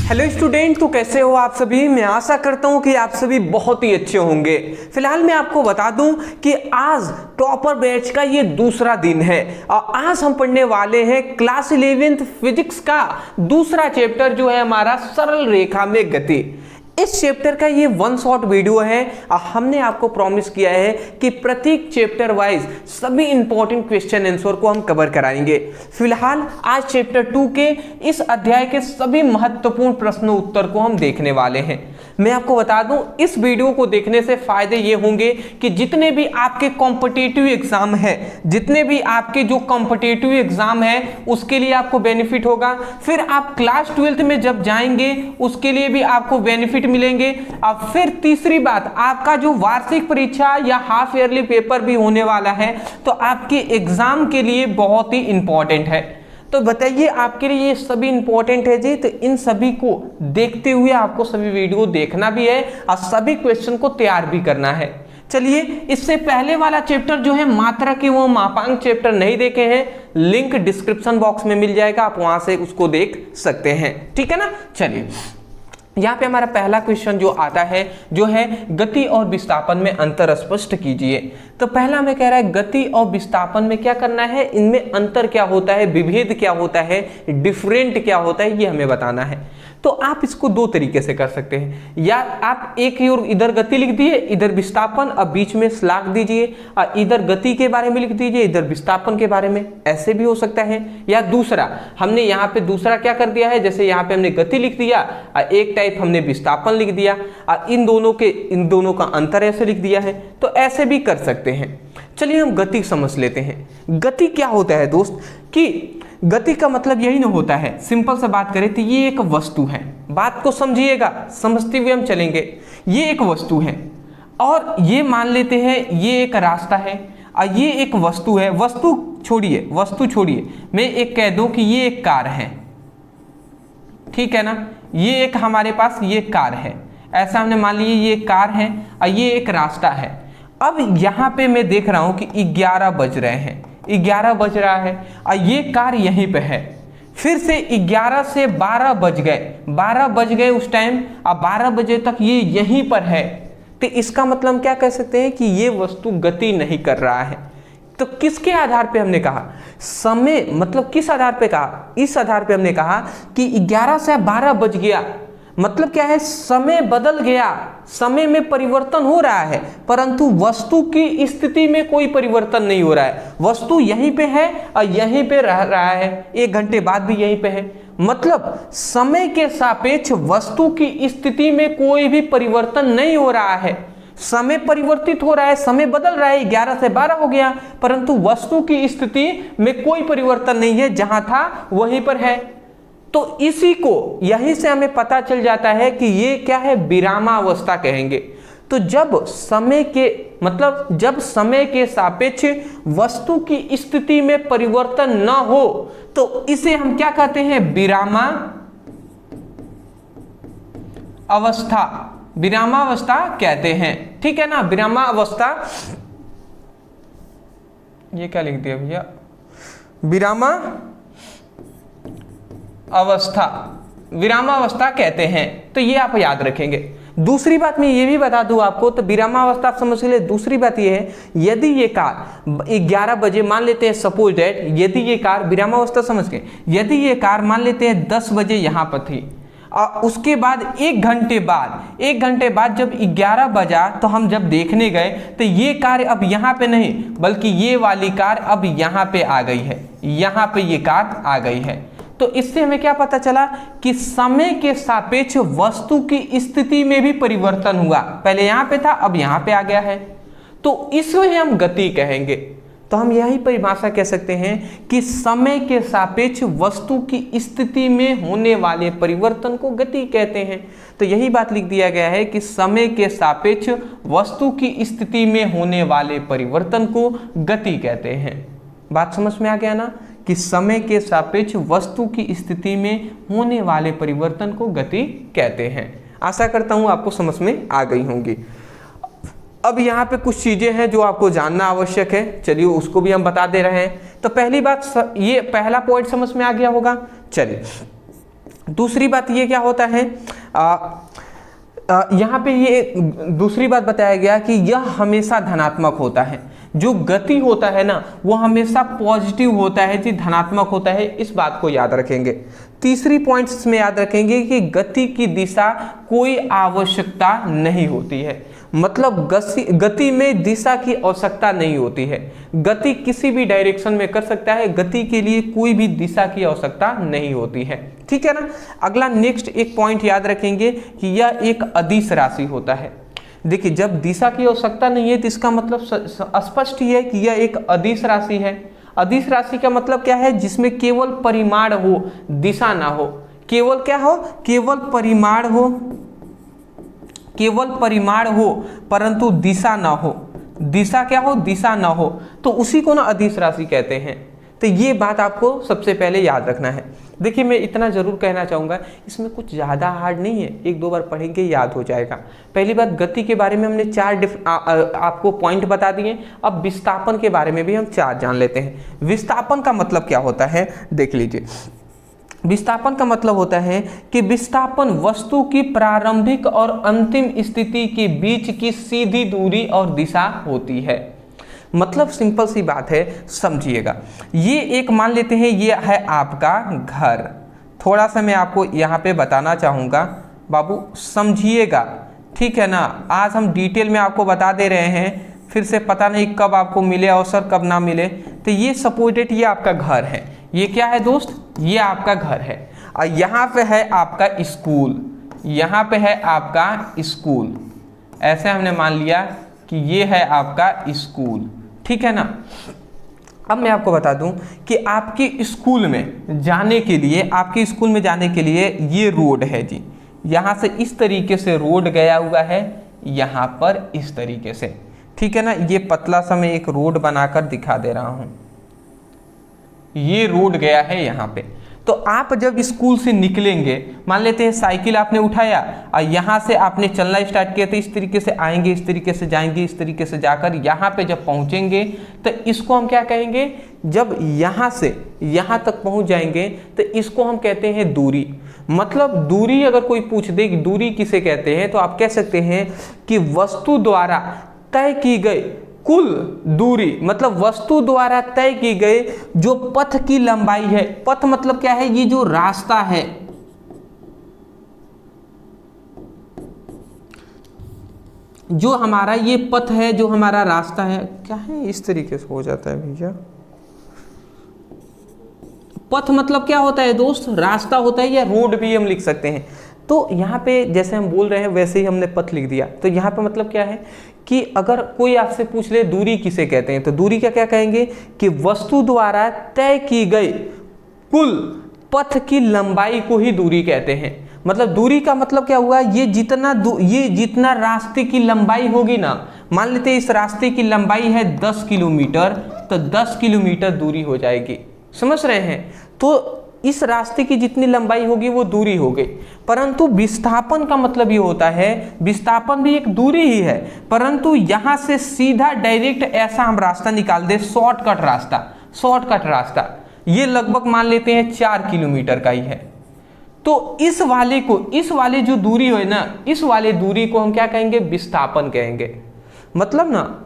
Hello student, तो कैसे हो आप सभी। मैं आशा करता हूं कि आप सभी बहुत ही अच्छे होंगे। फिलहाल मैं आपको बता दूं कि आज टॉपर बैच का ये दूसरा दिन है और आज हम पढ़ने वाले हैं क्लास 11th फिजिक्स का दूसरा चैप्टर जो है हमारा सरल रेखा में गति। इस चैप्टर का ये वन शॉट वीडियो है और हमने आपको प्रॉमिस किया है कि प्रत्येक चैप्टर वाइज सभी इंपॉर्टेंट क्वेश्चन आंसर को हम कवर कराएंगे। फिलहाल आज चैप्टर 2 के इस अध्याय के सभी महत्वपूर्ण प्रश्न उत्तर को हम देखने वाले हैं। मैं आपको बता दूं, इस वीडियो को देखने से फायदे ये होंगे कि जितने भी आपके कॉम्पिटिटिव एग्जाम है, जितने भी आपके जो कॉम्पिटिटिव एग्जाम है उसके लिए आपको बेनिफिट होगा। फिर आप क्लास 12th में जब जाएंगे उसके लिए भी आपको बेनिफिट मिलेंगे। अब फिर तीसरी बात, आपका जो वार्षिक परीक्षा या हाफ ईयरली पेपर भी होने वाला है तो आपके एग्जाम के लिए बहुत ही इंपॉर्टेंट है। तो बताइए, आपके लिए ये सभी इंपॉर्टेंट है जी, तो इन सभी को देखते हुए आपको सभी वीडियो देखना भी है और सभी क्वेश्चन को तैयार भी करना है। चलिए, इससे पहले वाला चैप्टर जो है मात्रा के वो मापांक चैप्टर नहीं देखे हैं, लिंक डिस्क्रिप्शन बॉक्स में मिल जाएगा, आप वहां से उसको देख सकते हैं। ठीक है ना। चलिए, यहाँ पे हमारा पहला क्वेश्चन जो आता है जो है गति और विस्थापन में अंतर स्पष्ट कीजिए। तो पहला हमें कह रहा है गति और विस्थापन में क्या करना है, इनमें अंतर क्या होता है, विभेद क्या होता है, डिफरेंट क्या होता है, ये हमें बताना है। तो आप इसको दो तरीके से कर सकते हैं, या आप एक ही और इधर गति लिख दिए, इधर विस्थापन, अब बीच में स्लैश दीजिए और इधर गति के बारे में लिख दीजिए, इधर विस्थापन के बारे में, ऐसे भी हो सकता है। या दूसरा, हमने यहाँ पे दूसरा क्या कर दिया है, जैसे यहाँ पे हमने गति लिख दिया और एक टाइप हमने विस्थापन लिख दिया और इन दोनों का अंतर ऐसे लिख दिया है, तो ऐसे भी कर सकते हैं। चलिए हम गति समझ लेते हैं। गति क्या होता है दोस्त, कि गति का मतलब यही ना होता है, सिंपल से बात करें तो ये एक वस्तु है। बात को समझिएगा, समझते हुए हम चलेंगे। ये एक वस्तु है और ये मान लेते हैं ये एक रास्ता है और ये एक वस्तु है। वस्तु छोड़िए, मैं एक कह दूं कि ये एक कार है, ठीक है ना। ये एक हमारे पास ये कार है, ऐसा हमने मान लिया ये कार है और ये एक रास्ता है। अब यहाँ पे मैं देख रहा हूँ कि 11 बज रहे हैं, 11 बज रहा है और ये कार यहीं पे है। फिर से 11 से 12 बज गए, 12 बज गए उस टाइम, अब 12 बजे तक ये यहीं पर है। तो इसका मतलब हम क्या कह सकते हैं कि ये वस्तु गति नहीं कर रहा है। तो किसके आधार पे हमने कहा, समय, मतलब किस आधार पे कहा, इस आधार पे हमने कहा कि 11 से 12 बज गया, मतलब क्या है, समय बदल गया, समय में परिवर्तन हो रहा है, परंतु वस्तु की स्थिति में कोई परिवर्तन नहीं हो रहा है। वस्तु यहीं पे है और यहीं पे रह रहा है, 1 घंटे बाद भी यहीं पे है। मतलब समय के सापेक्ष वस्तु की स्थिति में कोई भी परिवर्तन नहीं हो रहा है। समय परिवर्तित हो रहा है, समय बदल रहा है, 11 से 12 हो गया, परंतु वस्तु की स्थिति में कोई परिवर्तन नहीं है, जहां था वहीं पर है। तो इसी को, यहीं से हमें पता चल जाता है कि ये क्या है, विरामावस्था कहेंगे। तो जब समय के सापेक्ष वस्तु की स्थिति में परिवर्तन न हो तो इसे हम क्या कहते हैं, विरामावस्था कहते हैं। ठीक है ना। विरामावस्था, ये क्या लिख दिया भैया, विरामावस्था कहते हैं। तो ये आप याद रखेंगे। दूसरी बात मैं ये भी बता दूं आपको, तो विरामावस्था आप समझ ले। दूसरी बात ये है, यदि ये कार 11 बजे, मान लेते हैं सपोज दैट, यदि ये कार, विरामावस्था समझ के, यदि ये कार मान लेते हैं 10 बजे यहाँ पर थी और उसके बाद 1 घंटे बाद जब 11 बजा तो हम जब देखने गए तो ये कार अब यहाँ पे नहीं बल्कि ये वाली कार अब यहाँ पे आ गई है, यहाँ पे ये कार आ गई है। तो इससे हमें क्या पता चला कि समय के सापेक्ष वस्तु की स्थिति में भी परिवर्तन हुआ, पहले यहाँ पे था अब यहाँ पे आ गया है, तो इसमें हम गति कहेंगे। तो हम यही परिभाषा कह सकते हैं कि समय के सापेक्ष वस्तु की स्थिति में होने वाले परिवर्तन को गति कहते हैं। तो यही बात लिख दिया गया है कि समय के सापेक्ष वस्तु की स्थिति में होने वाले परिवर्तन को गति कहते हैं। बात समझ में आ गया ना, कि समय के सापेक्ष वस्तु की स्थिति में होने वाले परिवर्तन को गति कहते हैं। आशा करता हूं आपको समझ में आ गई होंगी। अब यहाँ पे कुछ चीजें हैं जो आपको जानना आवश्यक है, चलिए उसको भी हम बता दे रहे हैं। तो पहली बात, ये पहला पॉइंट समझ में आ गया होगा। चलिए दूसरी बात ये क्या होता है, यहाँ पे ये दूसरी बात बताया गया कि यह हमेशा धनात्मक होता है। जो गति होता है ना वो हमेशा पॉजिटिव होता है जी, धनात्मक होता है, इस बात को याद रखेंगे। तीसरी पॉइंट्स में याद रखेंगे कि गति की दिशा कोई आवश्यकता नहीं होती है, मतलब गति में दिशा की आवश्यकता नहीं होती है। गति किसी भी डायरेक्शन में कर सकता है, गति के लिए कोई भी दिशा की आवश्यकता नहीं होती है, ठीक है ना। अगला नेक्स्ट एक पॉइंट याद रखेंगे कि यह एक अदिश राशि होता है। देखिए जब दिशा की आवश्यकता नहीं है तो इसका मतलब स्पष्ट ही है कि यह एक अदिश राशि है। अदिश राशि का मतलब क्या है, जिसमें केवल परिमाण हो, दिशा ना हो। केवल क्या हो, केवल परिमाण हो, केवल परिमाण हो परंतु दिशा ना हो। दिशा क्या हो, दिशा ना हो, तो उसी को ना अदिश राशि कहते हैं। तो ये बात आपको सबसे पहले याद रखना है। देखिए मैं इतना जरूर कहना चाहूँगा, इसमें कुछ ज़्यादा हार्ड नहीं है, एक दो बार पढ़ेंगे याद हो जाएगा। पहली बात, गति के बारे में हमने आपको पॉइंट बता दिए। अब विस्थापन के बारे में भी हम 4 जान लेते हैं। विस्थापन का मतलब क्या होता है, देख लीजिए। विस्थापन का मतलब होता है कि विस्थापन वस्तु की प्रारंभिक और अंतिम स्थिति के बीच की सीधी दूरी और दिशा होती है। मतलब सिंपल सी बात है, समझिएगा। ये एक मान लेते हैं, ये है आपका घर। थोड़ा सा मैं आपको यहाँ पे बताना चाहूँगा, बाबू समझिएगा, ठीक है ना। आज हम डिटेल में आपको बता दे रहे हैं, फिर से पता नहीं कब आपको मिले अवसर, कब ना मिले। तो ये सपोर्टेड, ये आपका घर है। ये क्या है दोस्त, ये आपका घर है। और यहाँ पे है आपका स्कूल, यहाँ पे है आपका स्कूल। ऐसे हमने मान लिया कि ये है आपका स्कूल, ठीक है ना। अब मैं आपको बता दूं कि आपके स्कूल में जाने के लिए, आपके स्कूल में जाने के लिए ये रोड है जी। यहाँ से इस तरीके से रोड गया हुआ है, यहाँ पर इस तरीके से, ठीक है ना। ये पतला सा मैं एक रोड बनाकर दिखा दे रहा हूँ। ये रोड गया है यहाँ पे। तो आप जब स्कूल से निकलेंगे, मान लेते हैं साइकिल आपने उठाया और यहाँ से आपने चलना स्टार्ट किया, तो इस तरीके से आएंगे, इस तरीके से जाएंगे, इस तरीके से जाकर यहाँ पे जब पहुँचेंगे तो इसको हम क्या कहेंगे, जब यहाँ से यहाँ तक पहुँच जाएंगे तो इसको हम कहते हैं दूरी। मतलब दूरी अगर कोई पूछ दे कि दूरी किसे कहते हैं, तो आप कह सकते हैं कि वस्तु द्वारा तय की गई कुल दूरी, मतलब वस्तु द्वारा तय की गई जो पथ की लंबाई है। पथ मतलब क्या है, ये जो रास्ता है, जो हमारा ये पथ है, जो हमारा रास्ता है, क्या है, इस तरीके से हो जाता है भैया। पथ मतलब क्या होता है दोस्त, रास्ता होता है, या रोड भी हम लिख सकते हैं। तो यहाँ पे जैसे हम बोल रहे हैं वैसे ही हमने पथ लिख दिया। तो यहाँ पे मतलब क्या है कि अगर कोई आपसे पूछ ले दूरी किसे कहते हैं, तो दूरी का क्या कहेंगे कि वस्तु द्वारा तय की गई कुल पथ की लंबाई को ही दूरी कहते हैं। मतलब दूरी का मतलब क्या हुआ, ये जितना रास्ते की लंबाई होगी ना, मान लेते हैं इस रास्ते की लंबाई है 10 किलोमीटर, तो 10 किलोमीटर दूरी हो जाएगी। समझ रहे हैं। तो इस रास्ते की जितनी लंबाई होगी वो दूरी हो गई। परंतु विस्थापन का मतलब ये होता है, विस्थापन भी एक दूरी ही है, परंतु यहाँ से सीधा डायरेक्ट ऐसा हम रास्ता निकाल दे, शॉर्टकट रास्ता, ये लगभग मान लेते हैं 4 किलोमीटर का ही है। तो इस वाले जो दूरी है ना, इस वाले दूरी को हम क्या कहेंगे, विस्थापन कहेंगे। मतलब ना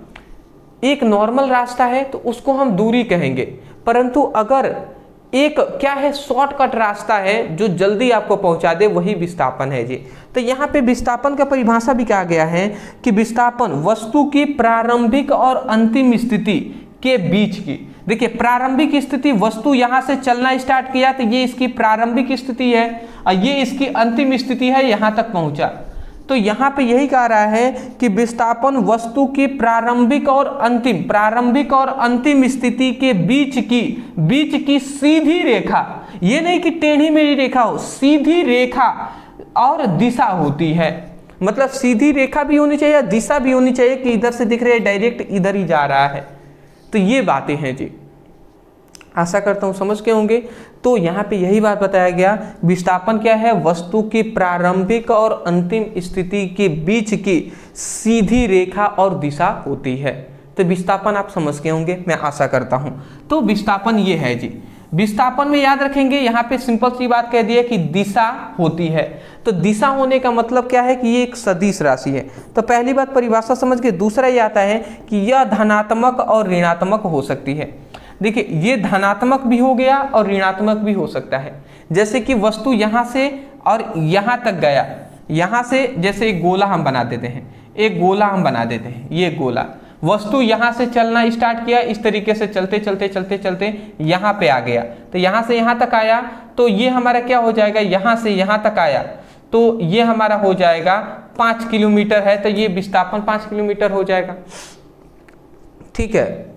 एक नॉर्मल रास्ता है तो उसको हम दूरी कहेंगे, परंतु अगर एक क्या है, शॉर्टकट रास्ता है जो जल्दी आपको पहुंचा दे, वही विस्थापन है जी। तो यहाँ पे विस्थापन का परिभाषा भी कहा गया है कि विस्थापन वस्तु की प्रारंभिक और अंतिम स्थिति के बीच की। देखिए प्रारंभिक स्थिति, वस्तु यहाँ से चलना स्टार्ट किया तो ये इसकी प्रारंभिक स्थिति है, और ये इसकी अंतिम स्थिति है, यहाँ तक पहुँचा। तो यहाँ पे यही कह रहा है कि विस्थापन वस्तु की प्रारंभिक और अंतिम स्थिति के बीच की सीधी रेखा, ये नहीं कि टेढ़ी मेढ़ी रेखा हो, सीधी रेखा और दिशा होती है। मतलब सीधी रेखा भी होनी चाहिए, दिशा भी होनी चाहिए कि इधर से दिख रही है डायरेक्ट इधर ही जा रहा है। तो ये बातें हैं जी, आशा करता हूँ समझ के होंगे। तो यहाँ पे यही बात बताया गया, विस्थापन क्या है, वस्तु की प्रारंभिक और अंतिम स्थिति के बीच की सीधी रेखा और दिशा होती है। तो विस्थापन आप समझ के होंगे, मैं आशा करता हूँ। तो विस्थापन ये है जी। विस्थापन में याद रखेंगे यहाँ पे सिंपल सी बात कह दी है कि दिशा होती है, तो दिशा होने का मतलब क्या है कि ये एक सदिश राशि है। तो पहली बात परिभाषा समझ के, दूसरा ये आता है कि यह धनात्मक और ऋणात्मक हो सकती है। देखिए ये धनात्मक भी हो गया और ऋणात्मक भी हो सकता है। जैसे कि वस्तु यहाँ से और यहाँ तक गया, यहाँ से जैसे एक गोला हम बना देते हैं, एक गोला हम बना देते हैं, ये गोला, वस्तु यहाँ से चलना स्टार्ट किया, इस तरीके से चलते चलते चलते चलते यहाँ पे आ गया, तो यहाँ से यहाँ तक आया, तो ये हमारा क्या हो जाएगा, यहाँ से यहाँ तक आया तो ये हमारा हो जाएगा 5 किलोमीटर है, तो ये विस्थापन 5 किलोमीटर हो जाएगा। ठीक है,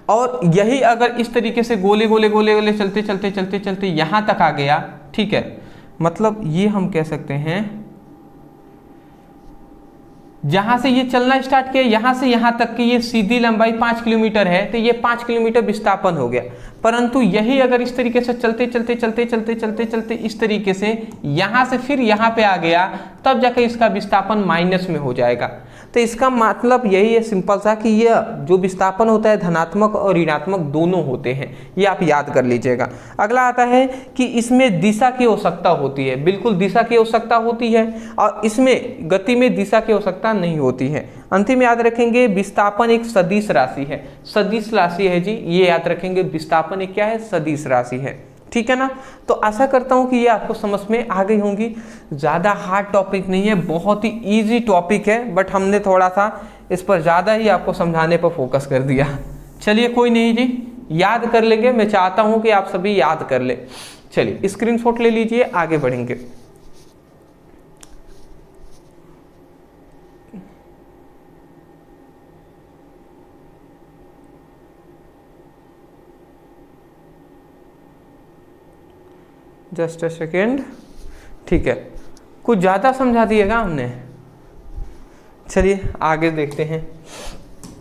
और यही अगर इस तरीके से गोले गोले गोले गोले चलते चलते चलते चलते यहाँ तक आ गया, ठीक है, मतलब ये हम कह सकते हैं जहां से ये चलना स्टार्ट किया यहां से यहां तक की ये सीधी लंबाई 5 किलोमीटर है, तो ये 5 किलोमीटर विस्थापन हो गया। परंतु यही अगर इस तरीके से चलते चलते चलते चलते चलते चलते इस तरीके से यहां से फिर यहां पे आ गया, तब जाकर इसका विस्थापन माइनस में हो जाएगा। तो इसका मतलब यही है सिंपल सा कि यह जो विस्थापन होता है धनात्मक और ऋणात्मक दोनों होते हैं, ये आप याद कर लीजिएगा। अगला आता है कि इसमें दिशा की आवश्यकता होती है, बिल्कुल दिशा की आवश्यकता होती है, और इसमें गति में दिशा की आवश्यकता नहीं होती है। अंतिम याद रखेंगे विस्थापन एक सदिश राशि है, सदिश राशि है जी, ये याद रखेंगे विस्थापन एक क्या है, सदिश राशि है। ठीक है ना, तो आशा करता हूं कि ये आपको समझ में आ गई होंगी। ज़्यादा हार्ड टॉपिक नहीं है, बहुत ही इजी टॉपिक है, बट हमने थोड़ा सा इस पर ज़्यादा ही आपको समझाने पर फोकस कर दिया। चलिए कोई नहीं जी, याद कर लेंगे, मैं चाहता हूं कि आप सभी याद कर ले। चलिए स्क्रीनशॉट ले लीजिए, आगे बढ़ेंगे। Just a second. ठीक है, कुछ ज़्यादा समझा दिएगा हमने। चलिए आगे देखते हैं।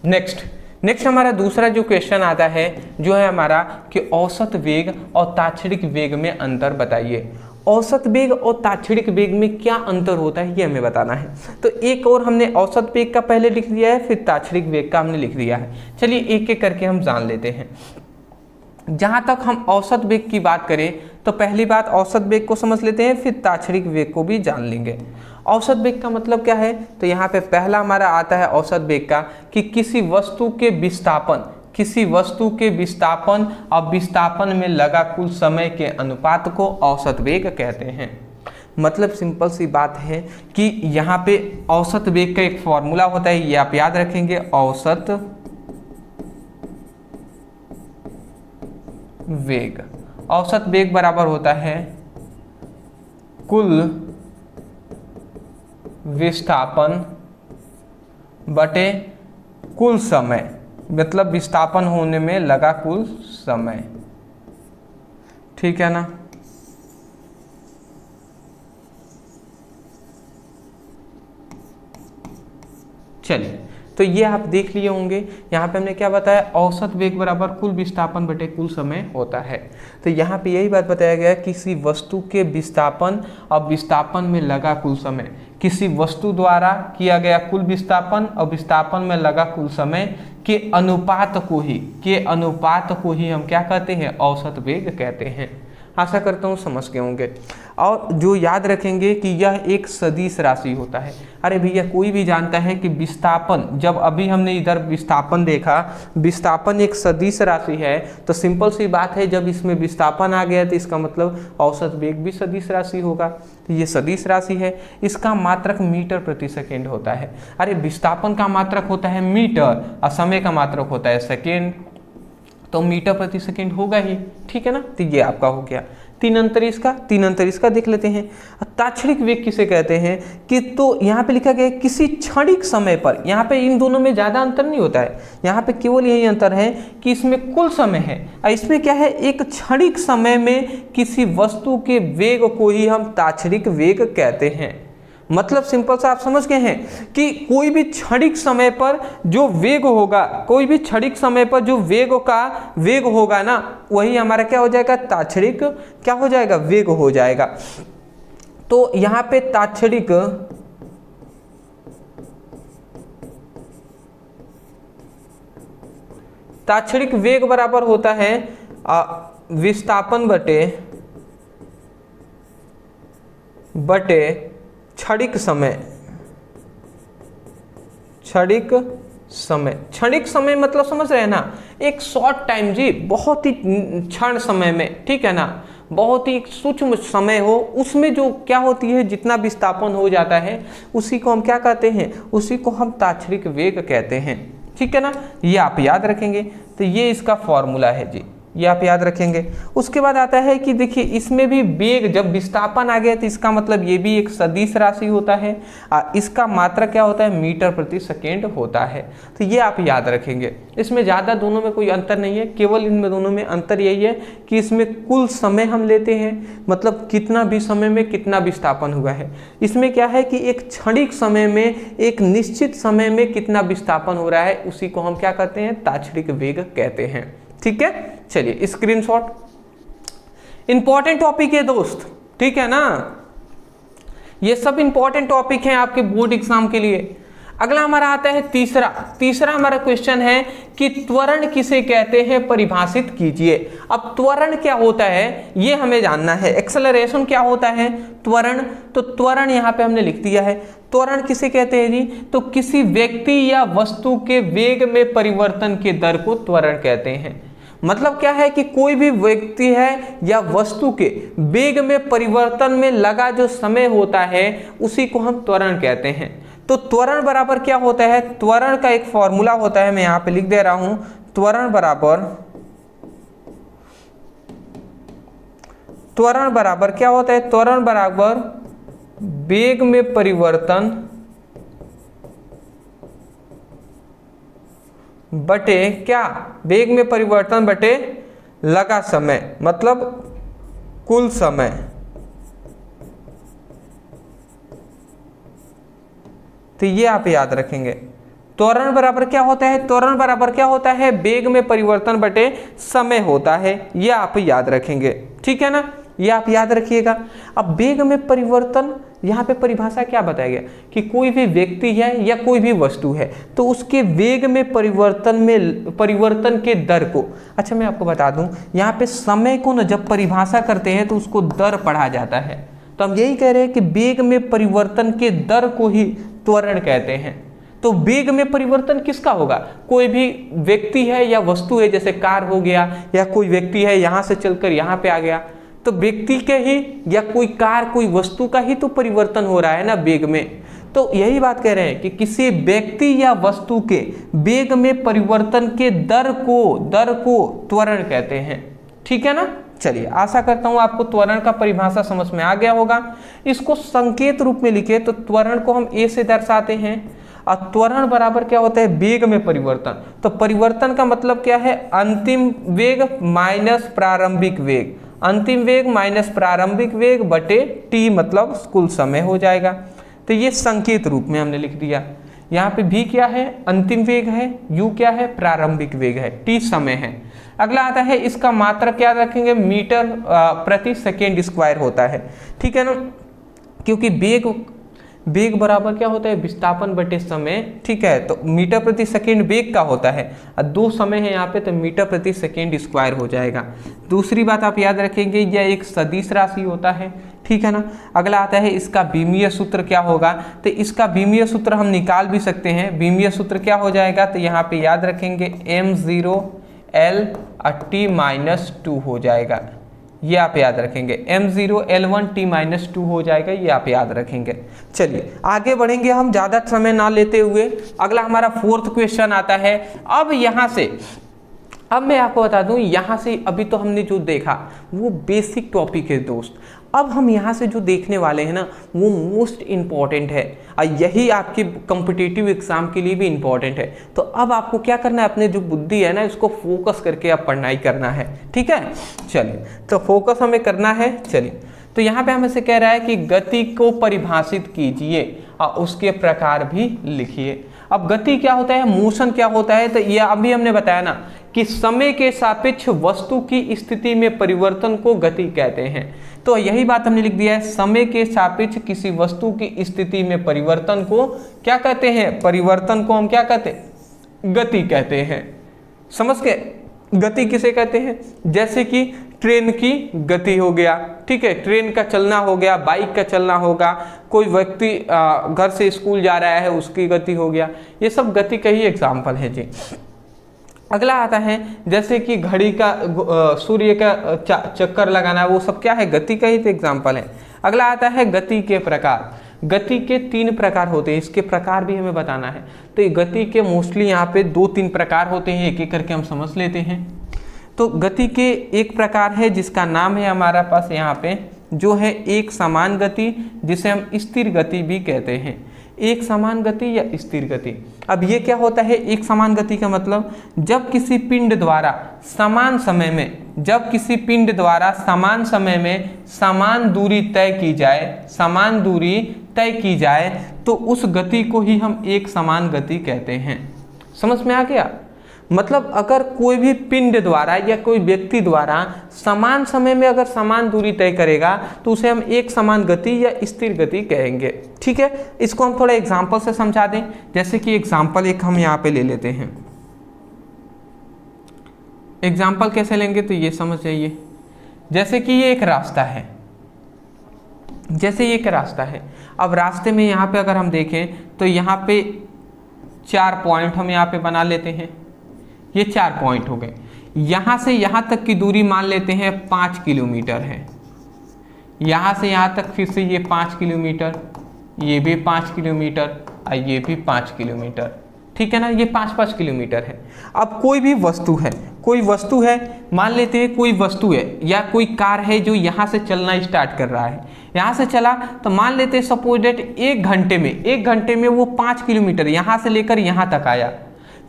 नेक्स्ट हमारा दूसरा जो क्वेश्चन आता है जो है हमारा कि औसत वेग और ताक्षणिक वेग में अंतर बताइए। औसत वेग और ताक्षणिक वेग में क्या अंतर होता है ये हमें बताना है। तो एक और हमने औसत वेग का पहले लिख दिया है, फिर ताक्षणिक वेग का हमने लिख दिया है। चलिए एक एक करके हम जान लेते हैं। जहाँ तक हम औसत वेग की बात करें तो पहली बात औसत वेग को समझ लेते हैं, फिर ताक्षणिक वेग को भी जान लेंगे। औसत वेग का मतलब क्या है, तो यहाँ पे पहला हमारा आता है औसत वेग का कि किसी वस्तु के विस्थापन और विस्थापन में लगा कुल समय के अनुपात को औसत वेग कहते हैं। मतलब सिंपल सी बात है कि यहाँ पे औसत वेग का एक फॉर्मूला होता है, ये आप याद रखेंगे। औसत वेग बराबर होता है कुल विस्थापन बटे कुल समय, मतलब विस्थापन होने में लगा कुल समय। ठीक है ना, चलिए तो ये आप देख लिए होंगे। यहाँ पे हमने क्या बताया, औसत वेग बराबर कुल विस्थापन बटे कुल समय होता है। तो यहाँ पे यही बात बताया गया किसी वस्तु के विस्थापन और विस्थापन में लगा कुल समय, किसी वस्तु द्वारा किया गया कुल विस्थापन और विस्थापन में लगा कुल समय के अनुपात को ही हम क्या कहते हैं, औसत वेग कहते हैं। आशा करता हूँ समझ गए होंगे। और जो याद रखेंगे कि यह एक सदिश राशि होता है। अरे भैया कोई भी जानता है कि विस्थापन, जब अभी हमने इधर विस्थापन देखा, विस्थापन एक सदिश राशि है, तो सिंपल सी बात है जब इसमें विस्थापन आ गया तो इसका मतलब औसत वेग भी सदिश राशि होगा। तो ये सदिश राशि है, इसका मात्रक मीटर प्रति सेकेंड होता है। अरे विस्थापन का मात्रक होता है मीटर और समय का मात्रक होता है सेकेंड, तो मीटर प्रति सेकेंड होगा ही। ठीक है ना, तो ये आपका हो गया। तीन अंतर इसका देख लेते हैं। ताक्षणिक वेग किसे कहते हैं कि, तो यहाँ पे लिखा गया है किसी क्षणिक समय पर। यहाँ पे इन दोनों में ज़्यादा अंतर नहीं होता है, यहाँ पे केवल यही अंतर है कि इसमें कुल समय है और इसमें क्या है, एक क्षणिक समय में किसी वस्तु के वेग को ही हम ताक्षणिक वेग कहते हैं। मतलब सिंपल सा आप समझ गए हैं कि कोई भी क्षणिक समय पर जो वेग होगा, कोई भी क्षणिक समय पर जो वेग होगा ना, वही हमारा क्या हो जाएगा, ताक्षणिक क्या हो जाएगा, वेग हो जाएगा। तो यहाँ पे ताक्षणिक वेग बराबर होता है विस्थापन बटे क्षणिक समय। क्षणिक समय मतलब समझ रहे हैं ना, एक शॉर्ट टाइम जी, बहुत ही क्षण समय में, ठीक है ना, बहुत ही सूक्ष्म समय हो, उसमें जो क्या होती है, जितना विस्थापन हो जाता है उसी को हम क्या कहते हैं, उसी को हम ताक्षणिक वेग कहते हैं, ठीक है ना। ये आप याद रखेंगे। तो ये इसका फॉर्मूला है जी, ये आप याद रखेंगे। उसके बाद आता है कि देखिए इसमें भी वेग, जब विस्थापन आ गया तो इसका मतलब ये भी एक सदिश राशि होता है, इसका मात्रा क्या होता है, मीटर प्रति सेकेंड होता है। तो ये आप याद रखेंगे। इसमें ज़्यादा दोनों में कोई अंतर नहीं है, केवल इनमें दोनों में अंतर यही है कि इसमें कुल समय हम लेते हैं, मतलब कितना भी समय में कितना विस्थापन हुआ है। इसमें क्या है कि एक क्षणिक समय में, एक निश्चित समय में कितना विस्थापन हो रहा है, उसी को हम क्या कहते हैं, ताक्षणिक वेग कहते हैं, ठीक है। चलिए स्क्रीनशॉट, इंपॉर्टेंट टॉपिक है दोस्त, ठीक है ना, ये सब इंपॉर्टेंट टॉपिक हैं आपके बोर्ड एग्जाम के लिए। अगला हमारा आता है तीसरा हमारा क्वेश्चन है कि त्वरण किसे कहते हैं, परिभाषित कीजिए। अब त्वरण क्या होता है ये हमें जानना है। एक्सेलरेशन क्या होता है, त्वरण, तो त्वरण यहाँ पे हमने लिख दिया है। त्वरण किसे कहते हैं जी, तो किसी व्यक्ति या वस्तु के वेग में परिवर्तन के दर को त्वरण कहते हैं। मतलब क्या है कि कोई भी व्यक्ति है या वस्तु के वेग में परिवर्तन में लगा जो समय होता है उसी को हम त्वरण कहते हैं। तो त्वरण बराबर क्या होता है, त्वरण का एक फॉर्मूला होता है, मैं यहां पे लिख दे रहा हूं, त्वरण बराबर क्या होता है, त्वरण बराबर वेग में परिवर्तन बटे क्या, वेग में परिवर्तन बटे लगा समय, मतलब कुल समय। तो ये आप याद रखेंगे। त्वरण बराबर क्या होता है, त्वरण बराबर क्या होता है, वेग में परिवर्तन बटे समय होता है, ये आप याद रखेंगे, ठीक है ना, ये आप याद रखिएगा। अब वेग में परिवर्तन, यहाँ पे परिभाषा क्या बताया गया कि कोई भी व्यक्ति है या कोई भी वस्तु है तो उसके वेग में परिवर्तन के दर को, अच्छा मैं आपको बता दूं, यहाँ पे समय को न जब परिभाषा करते हैं तो उसको दर पढ़ा जाता है। तो हम यही कह रहे हैं कि वेग में परिवर्तन के दर को ही त्वरण कहते हैं। तो वेग में परिवर्तन किसका होगा, कोई भी व्यक्ति है या वस्तु है, जैसे कार हो गया, या कोई व्यक्ति है यहाँ से चलकर यहाँ पे आ गया, तो व्यक्ति के ही या कोई कार, कोई वस्तु का ही तो परिवर्तन हो रहा है ना वेग में। तो यही बात कह रहे हैं कि किसी व्यक्ति या वस्तु के वेग में परिवर्तन के दर को त्वरण कहते हैं, ठीक है ना। चलिए आशा करता हूं आपको त्वरण का परिभाषा समझ में आ गया होगा। इसको संकेत रूप में लिखे तो त्वरण को हम ए से दर्शाते हैं, और त्वरण बराबर क्या होता है, वेग में परिवर्तन। तो परिवर्तन का मतलब क्या है, अंतिम वेग माइनस प्रारंभिक वेग, अंतिम वेग माइनस प्रारंभिक वेग बटे टी, मतलब कुल समय हो जाएगा। तो ये संकेत रूप में हमने लिख दिया। यहाँ पे भी क्या है, अंतिम वेग है, यू क्या है, प्रारंभिक वेग है, टी समय है। अगला आता है, इसका मात्रक क्या रखेंगे, मीटर प्रति सेकेंड स्क्वायर होता है, ठीक है ना, क्योंकि वेग बराबर क्या होता है, विस्थापन बटे समय, ठीक है। तो मीटर प्रति सेकेंड वेग का होता है, और दो समय है यहाँ पे, तो मीटर प्रति सेकेंड स्क्वायर हो जाएगा। दूसरी बात आप याद रखेंगे, यह एक सदिश राशि होता है, ठीक है ना। अगला आता है, इसका बीमीय सूत्र क्या होगा, तो इसका बीमीय सूत्र हम निकाल भी सकते हैं। बीमीय सूत्र क्या हो जाएगा, तो यहाँ पे याद रखेंगे m0L/t-2 हो जाएगा, ये आप याद रखेंगे। m0L1t-2 हो जाएगा, ये आप याद रखेंगे। चलिए आगे बढ़ेंगे हम, ज़्यादा समय ना लेते हुए। अगला हमारा फोर्थ क्वेश्चन आता है। अब यहाँ से, अब मैं आपको बता दूं, यहाँ से अभी तो हमने जो देखा वो बेसिक टॉपिक है दोस्त। अब हम यहाँ से जो देखने वाले हैं ना वो मोस्ट इम्पॉर्टेंट है, और यही आपके कॉम्पिटिटिव एग्जाम के लिए भी इम्पॉर्टेंट है। तो अब आपको क्या करना है, अपने जो बुद्धि है ना इसको फोकस करके आप पढ़ाई करना है, ठीक है। चलिए तो फोकस हमें करना है। चलिए तो यहाँ पे हमें से कह रहा है कि गति को परिभाषित कीजिए और उसके प्रकार भी लिखिए। अब गति क्या होता है, मोशन क्या होता है, तो ये अभी हमने बताया ना कि समय के सापेक्ष वस्तु की स्थिति में परिवर्तन को गति कहते हैं। तो यही बात हमने लिख दिया है, समय के सापेक्ष किसी वस्तु की स्थिति में परिवर्तन को क्या कहते हैं, परिवर्तन को हम क्या कहते हैं, गति कहते हैं। समझ के, गति किसे कहते हैं, जैसे कि ट्रेन की गति हो गया, ठीक है, ट्रेन का चलना हो गया, बाइक का चलना होगा, कोई व्यक्ति घर से स्कूल जा रहा है उसकी गति हो गया। ये सब गति का ही एग्जाम्पल है जी। अगला आता है जैसे कि घड़ी का सूर्य का चक्कर लगाना, वो सब क्या है, गति का ही तो एग्जाम्पल है। अगला आता है गति के प्रकार। गति के 3 प्रकार होते हैं, इसके प्रकार भी हमें बताना है। तो गति के मोस्टली यहाँ पे 2-3 प्रकार होते हैं, एक एक करके हम समझ लेते हैं। तो गति के एक प्रकार है जिसका नाम है हमारा पास यहाँ पे, जो है एक समान गति, जिसे हम स्थिर गति भी कहते हैं। एक समान गति या स्थिर गति। अब ये क्या होता है एक समान गति का मतलब, जब किसी पिंड द्वारा समान समय में, जब किसी पिंड द्वारा समान समय में समान दूरी तय की जाए, समान दूरी तय की जाए, तो उस गति को ही हम एक समान गति कहते हैं। समझ में आ गया? मतलब अगर कोई भी पिंड द्वारा या कोई व्यक्ति द्वारा समान समय में अगर समान दूरी तय करेगा तो उसे हम एक समान गति या स्थिर गति कहेंगे। ठीक है, इसको हम थोड़ा एग्जांपल से समझा दें। जैसे कि एग्जांपल एक हम यहाँ पे ले लेते हैं। एग्जांपल कैसे लेंगे तो ये समझ जाइए। जैसे कि ये एक रास्ता है, जैसे ये एक रास्ता है। अब रास्ते में यहाँ पे अगर हम देखें तो यहाँ पे 4 पॉइंट हम यहाँ पे बना लेते हैं। ये 4 पॉइंट हो गए। यहाँ से यहाँ तक की दूरी मान लेते हैं 5 किलोमीटर है। यहाँ से यहाँ तक फिर से ये 5 किलोमीटर, ये भी 5 किलोमीटर और ये भी 5 किलोमीटर। ठीक है ना, ये 5-5 किलोमीटर है। अब कोई भी वस्तु है, कोई वस्तु है, मान लेते हैं कोई वस्तु है या कोई कार है जो यहाँ से चलना स्टार्ट कर रहा है। यहाँ से चला तो मान लेते हैं सपोज डेट 1 घंटे में वो 5 किलोमीटर यहाँ से लेकर यहाँ तक आया।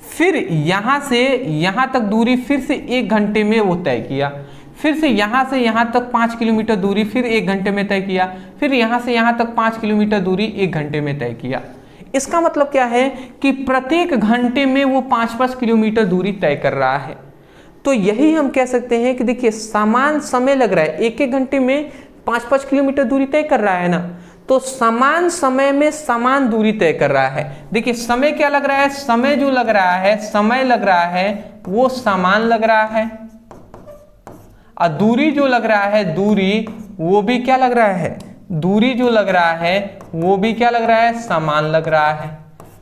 फिर यहाँ से यहाँ तक दूरी फिर से 1 घंटे में वो तय किया। फिर से यहाँ तक 5 किलोमीटर दूरी फिर 1 घंटे में तय किया। फिर यहाँ से यहाँ तक 5 किलोमीटर दूरी 1 घंटे में तय किया। इसका मतलब क्या है कि प्रत्येक घंटे में वो 5-5 किलोमीटर दूरी तय कर रहा है। तो यही हम कह सकते हैं कि देखिए समान समय लग रहा है, 1-1 घंटे में 5-5 किलोमीटर दूरी तय कर रहा है ना, तो समान समय में समान दूरी तय कर रहा है। देखिए समय क्या लग रहा है, समय जो लग रहा है, समय लग रहा है वो समान लग रहा है, और दूरी जो लग रहा है, दूरी वो भी क्या लग रहा है, दूरी जो लग रहा है वो भी क्या लग रहा है, समान लग रहा है।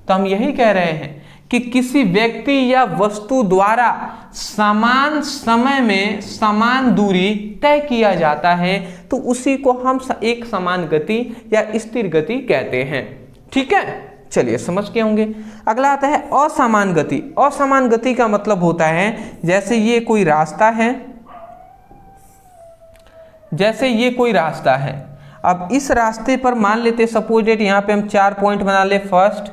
तो हम यही कह रहे हैं कि किसी व्यक्ति या वस्तु द्वारा समान समय में समान दूरी तय किया जाता है तो उसी को हम एक समान गति या स्थिर गति कहते हैं। ठीक है, चलिए समझ के होंगे। अगला आता है असमान गति। असमान गति का मतलब होता है जैसे ये कोई रास्ता है, जैसे ये कोई रास्ता है। अब इस रास्ते पर मान लेते सपोज डेट यहाँ पे हम 4 पॉइंट बना ले, फर्स्ट,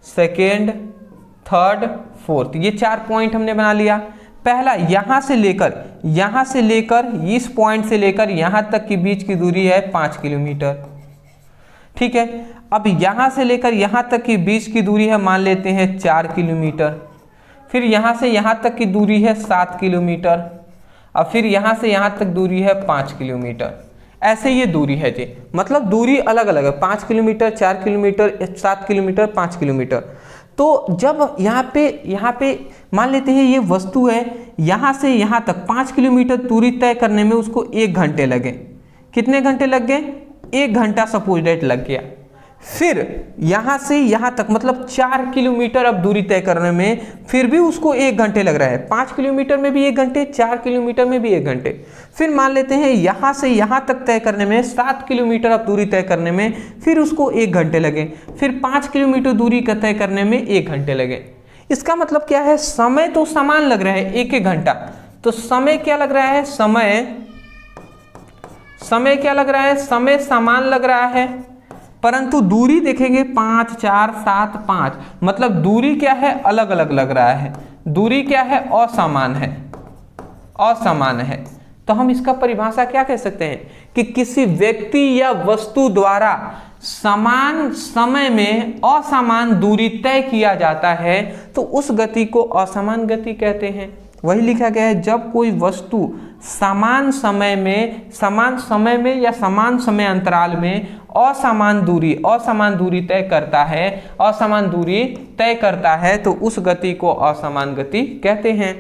सेकेंड, थर्ड, फोर्थ। ये 4 पॉइंट हमने बना लिया। पहला यहाँ से लेकर इस पॉइंट से लेकर यहाँ तक की बीच की दूरी है 5 किलोमीटर। ठीक है, अब यहाँ से लेकर यहाँ तक की बीच की दूरी है मान लेते हैं 4 किलोमीटर। फिर यहाँ से यहाँ तक की दूरी है 7 किलोमीटर, और फिर यहाँ से यहाँ तक दूरी है 5 किलोमीटर। ऐसे ये दूरी है जी, मतलब दूरी अलग अलग है, 5 किलोमीटर, 4 किलोमीटर, 7 किलोमीटर, 5 किलोमीटर। तो जब यहाँ पे मान लेते हैं ये वस्तु है, यहाँ से यहाँ तक 5 किलोमीटर दूरी तय करने में उसको 1 घंटे लगे। कितने घंटे लग गए? 1 घंटा सपोज डेट लग गया। फिर यहाँ से यहाँ तक मतलब 4 किलोमीटर अब दूरी तय करने में फिर भी उसको 1 घंटे लग रहा है। 5 किलोमीटर में भी 1 घंटे, 4 किलोमीटर में भी 1 घंटे। फिर मान लेते हैं यहाँ से यहाँ तक तय करने में 7 किलोमीटर अब दूरी तय करने में फिर उसको 1 घंटे लगे। फिर 5 किलोमीटर दूरी का तय करने में 1 घंटे लगे। इसका मतलब क्या है, समय तो समान लग रहा है 1-1 घंटा। तो समय क्या लग रहा है, समय क्या लग रहा है, समय समान लग रहा है, परंतु दूरी देखेंगे 5, 4, 7, 5, मतलब दूरी क्या है, अलग अलग लग रहा है। दूरी क्या है, असमान है, असमान है। तो हम इसका परिभाषा क्या कह सकते हैं कि किसी व्यक्ति या वस्तु द्वारा समान समय में असमान दूरी तय किया जाता है तो उस गति को असमान गति कहते हैं। वही लिखा गया है, जब कोई वस्तु समान समय में या समान समय अंतराल में असमान दूरी तय करता है तो उस गति को असमान गति कहते हैं।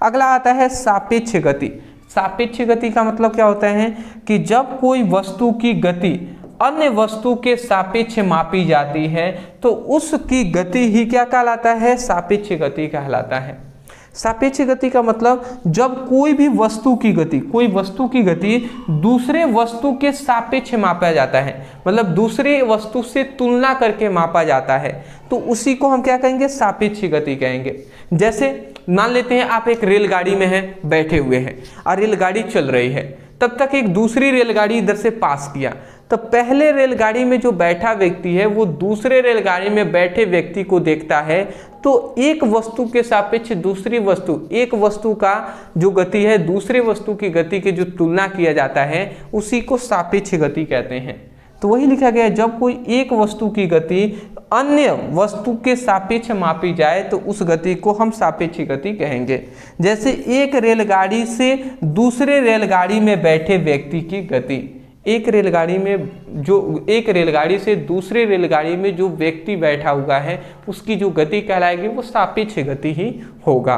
अगला आता है सापेक्ष गति। सापेक्ष गति का मतलब क्या होता है कि जब कोई वस्तु की गति अन्य वस्तु के सापेक्ष मापी जाती है तो उसकी गति ही क्या कहलाता है, सापेक्ष गति कहलाता है। सापेक्ष गति का मतलब जब कोई भी वस्तु की गति, कोई वस्तु की गति दूसरे वस्तु के सापेक्ष मापा जाता है, मतलब दूसरे वस्तु से तुलना करके मापा जाता है, तो उसी को हम क्या कहेंगे, सापेक्ष गति कहेंगे। जैसे मान लेते हैं आप एक रेलगाड़ी में हैं, बैठे हुए हैं और रेलगाड़ी चल रही है, तब तक एक दूसरी रेलगाड़ी इधर से पास किया, तो पहले रेलगाड़ी में जो बैठा व्यक्ति है वो दूसरे रेलगाड़ी में बैठे व्यक्ति को देखता है, तो एक वस्तु के सापेक्ष दूसरी वस्तु, एक वस्तु का जो गति है दूसरे वस्तु की गति की जो तुलना किया जाता है उसी को सापेक्ष गति कहते हैं। तो वही लिखा गया है, जब कोई एक वस्तु की गति अन्य वस्तु के सापेक्ष मापी जाए तो उस गति को हम सापेक्ष गति कहेंगे। जैसे एक रेलगाड़ी से दूसरे रेलगाड़ी में बैठे व्यक्ति की गति, एक रेलगाड़ी से दूसरे रेलगाड़ी में जो व्यक्ति बैठा हुआ है उसकी जो गति कहलाएगी वो सापेक्ष गति ही होगा।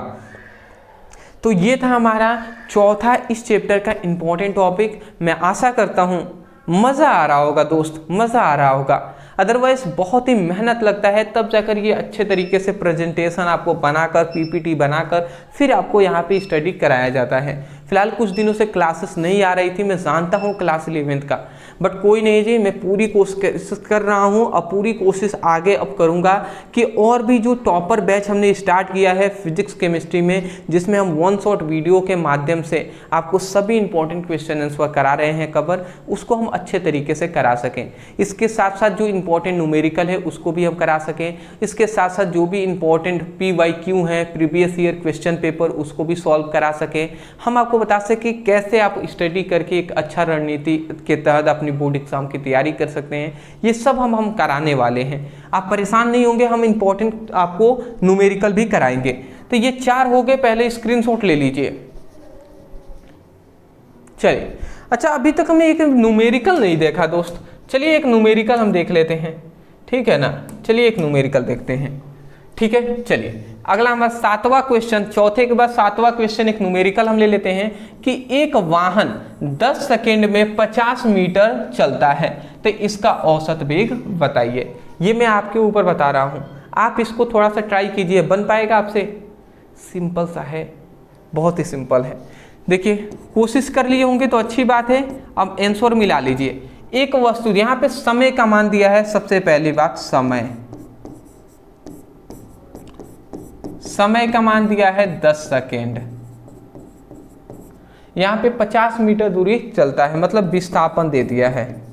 तो ये था हमारा चौथा इस चैप्टर का इंपॉर्टेंट टॉपिक। मैं आशा करता हूँ मज़ा आ रहा होगा दोस्त, मज़ा आ रहा होगा। अदरवाइज बहुत ही मेहनत लगता है, तब जाकर ये अच्छे तरीके से प्रेजेंटेशन आपको बनाकर पीपीटी बनाकर फिर आपको यहाँ पे स्टडी कराया जाता है। फिलहाल कुछ दिनों से क्लासेस नहीं आ रही थी, मैं जानता हूँ क्लास 11th का, बट कोई नहीं जी, मैं पूरी कोशिश कर रहा हूँ और पूरी कोशिश आगे अब करूँगा कि और भी जो टॉपर बैच हमने स्टार्ट किया है फिजिक्स केमिस्ट्री में, जिसमें हम 1 शॉट वीडियो के माध्यम से आपको सभी इंपॉर्टेंट क्वेश्चन आंसर करा रहे हैं कवर, उसको हम अच्छे तरीके से करा सकें। इसके साथ साथ जो इंपॉर्टेंट न्यूमेरिकल है उसको भी हम करा सकें। इसके साथ साथ जो भी इंपॉर्टेंट PYQ है, प्रीवियस ईयर क्वेश्चन पेपर, उसको भी सॉल्व करा सकें। हम आपको बता सकें कैसे आप स्टडी करके एक अच्छा रणनीति के तहत अपनी बोर्ड एग्जाम की तैयारी कर सकते हैं। ये सब हम कराने वाले हैं, आप परेशान नहीं होंगे। हम इंपॉर्टेंट आपको न्यूमेरिकल भी कराएंगे। तो ये 4 हो गए, पहले स्क्रीनशॉट ले लीजिए। चलिए, अच्छा अभी तक हमने एक न्यूमेरिकल नहीं देखा दोस्त, चलिए एक न्यूमेरिकल हम देख लेते हैं, ठीक है ना। चलिए एक न्यूमेरिकल देखते हैं, ठीक है। चलिए अगला हमारा 7वां क्वेश्चन, चौथे के बाद 7वां क्वेश्चन एक न्यूमेरिकल हम ले लेते हैं कि एक वाहन 10 सेकेंड में 50 मीटर चलता है, तो इसका औसत वेग बताइए। ये मैं आपके ऊपर बता रहा हूँ, आप इसको थोड़ा सा ट्राई कीजिए, बन पाएगा आपसे। सिंपल सा है, बहुत ही सिंपल है। देखिए कोशिश कर लिए होंगे तो अच्छी बात है। अब आंसर मिला लीजिए। एक वस्तु, यहाँ पे समय का मान दिया है, सबसे पहली बात समय का मान दिया है 10 सेकेंड। यहाँ पे 50 मीटर दूरी चलता है, मतलब विस्थापन दे दिया है।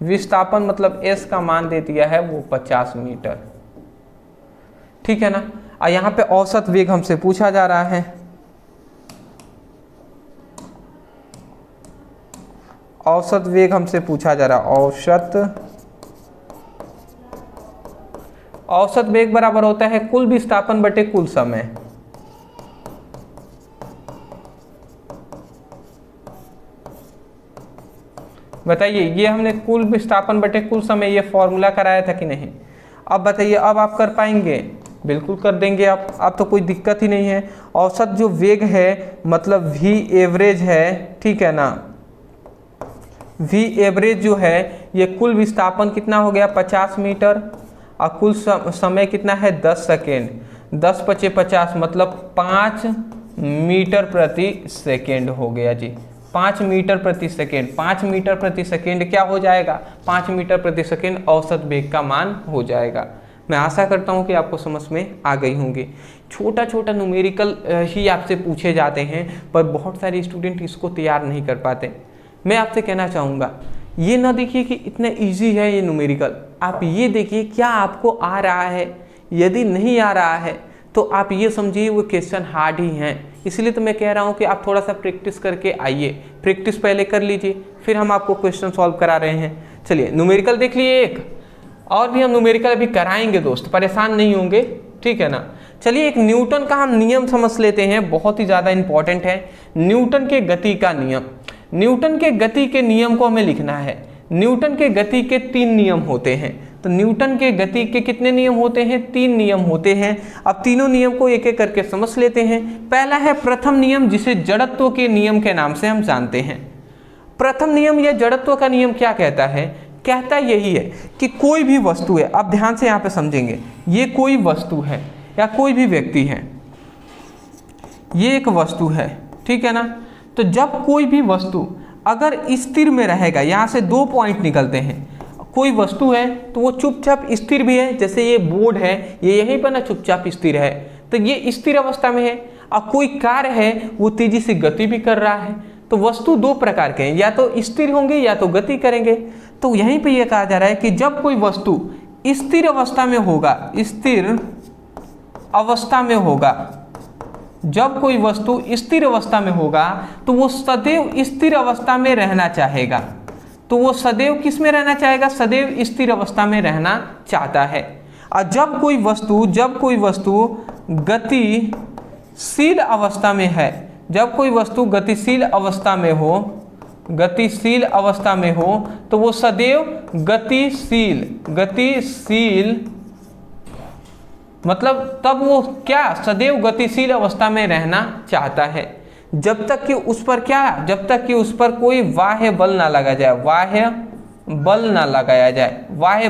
विस्थापन मतलब S का मान दे दिया है वो 50 मीटर, ठीक है ना। और यहाँ पे औसत वेग हमसे पूछा जा रहा है। औसत वेग हमसे पूछा जा रहा है। औसत वेग बराबर होता है कुल विस्थापन बटे कुल समय। बताइए, ये हमने कुल विस्थापन बटे कुल समय ये फॉर्मूला कराया था कि नहीं। अब बताइए, अब आप कर पाएंगे? बिल्कुल कर देंगे आप, अब तो कोई दिक्कत ही नहीं है। औसत जो वेग है मतलब V एवरेज है, ठीक है ना। V एवरेज जो है ये कुल विस्थापन कितना हो गया 50 मीटर और कुल समय कितना है 10 सेकेंड। 10 × 50 मतलब 5 मीटर प्रति सेकेंड हो गया जी। 5 मीटर प्रति सेकेंड, 5 मीटर प्रति सेकेंड क्या हो जाएगा, 5 मीटर प्रति सेकेंड औसत वेग का मान हो जाएगा। मैं आशा करता हूं कि आपको समझ में आ गई होंगी। छोटा छोटा न्यूमेरिकल ही आपसे पूछे जाते हैं, पर बहुत सारे स्टूडेंट इसको तैयार नहीं कर पाते। मैं आपसे कहना चाहूँगा, ये ना देखिए कि इतना इजी है ये न्यूमेरिकल, आप ये देखिए क्या आपको आ रहा है। यदि नहीं आ रहा है तो आप ये समझिए वो क्वेश्चन हार्ड ही हैं। इसलिए तो मैं कह रहा हूँ कि आप थोड़ा सा प्रैक्टिस करके आइए, प्रैक्टिस पहले कर लीजिए, फिर हम आपको क्वेश्चन सॉल्व करा रहे हैं। चलिए न्यूमेरिकल देख लिए एक, और भी हम न्यूमेरिकल अभी कराएंगे दोस्त, परेशान नहीं होंगे, ठीक है ना। चलिए एक न्यूटन का हम नियम समझ लेते हैं, बहुत ही ज़्यादा इंपॉर्टेंट है। न्यूटन के गति का नियम, न्यूटन के गति के नियम को हमें लिखना है। न्यूटन के गति के 3 नियम होते हैं। तो न्यूटन के गति के कितने नियम होते हैं? 3 नियम होते हैं। अब तीनों नियम को एक एक करके समझ लेते हैं। पहला है प्रथम नियम, जिसे जड़त्व के नियम के नाम से हम जानते हैं। प्रथम नियम या जड़त्व का नियम क्या कहता है? कहता यही है कि कोई भी वस्तु है, अब ध्यान से यहाँ पे समझेंगे, ये कोई वस्तु है या कोई भी व्यक्ति है, ये एक वस्तु है, ठीक है ना। तो जब कोई भी वस्तु अगर स्थिर में रहेगा, यहाँ से 2 पॉइंट निकलते हैं। कोई वस्तु है तो वो चुपचाप स्थिर भी है, जैसे ये बोर्ड है, ये यहीं पर ना चुपचाप स्थिर है, तो ये स्थिर अवस्था में है। अब कोई कार्य है वो तेजी से गति भी कर रहा है। तो वस्तु 2 प्रकार के हैं, या तो स्थिर होंगे या तो गति करेंगे। तो यहीं पे ये कहा जा रहा है कि जब कोई वस्तु स्थिर अवस्था में होगा, स्थिर अवस्था में होगा, जब कोई वस्तु स्थिर अवस्था में होगा तो वो सदैव स्थिर अवस्था में रहना चाहेगा। तो वो सदैव किस में रहना चाहेगा? सदैव स्थिर अवस्था में रहना चाहता है। और जब कोई वस्तु गतिशील अवस्था में है, जब कोई वस्तु गतिशील अवस्था में हो तो वो सदैव गतिशील मतलब तब वो क्या? सदैव गतिशील अवस्था में रहना चाहता है, जब तक कि उस पर कोई बाह्य बल ना लगाया जाए। बाह्य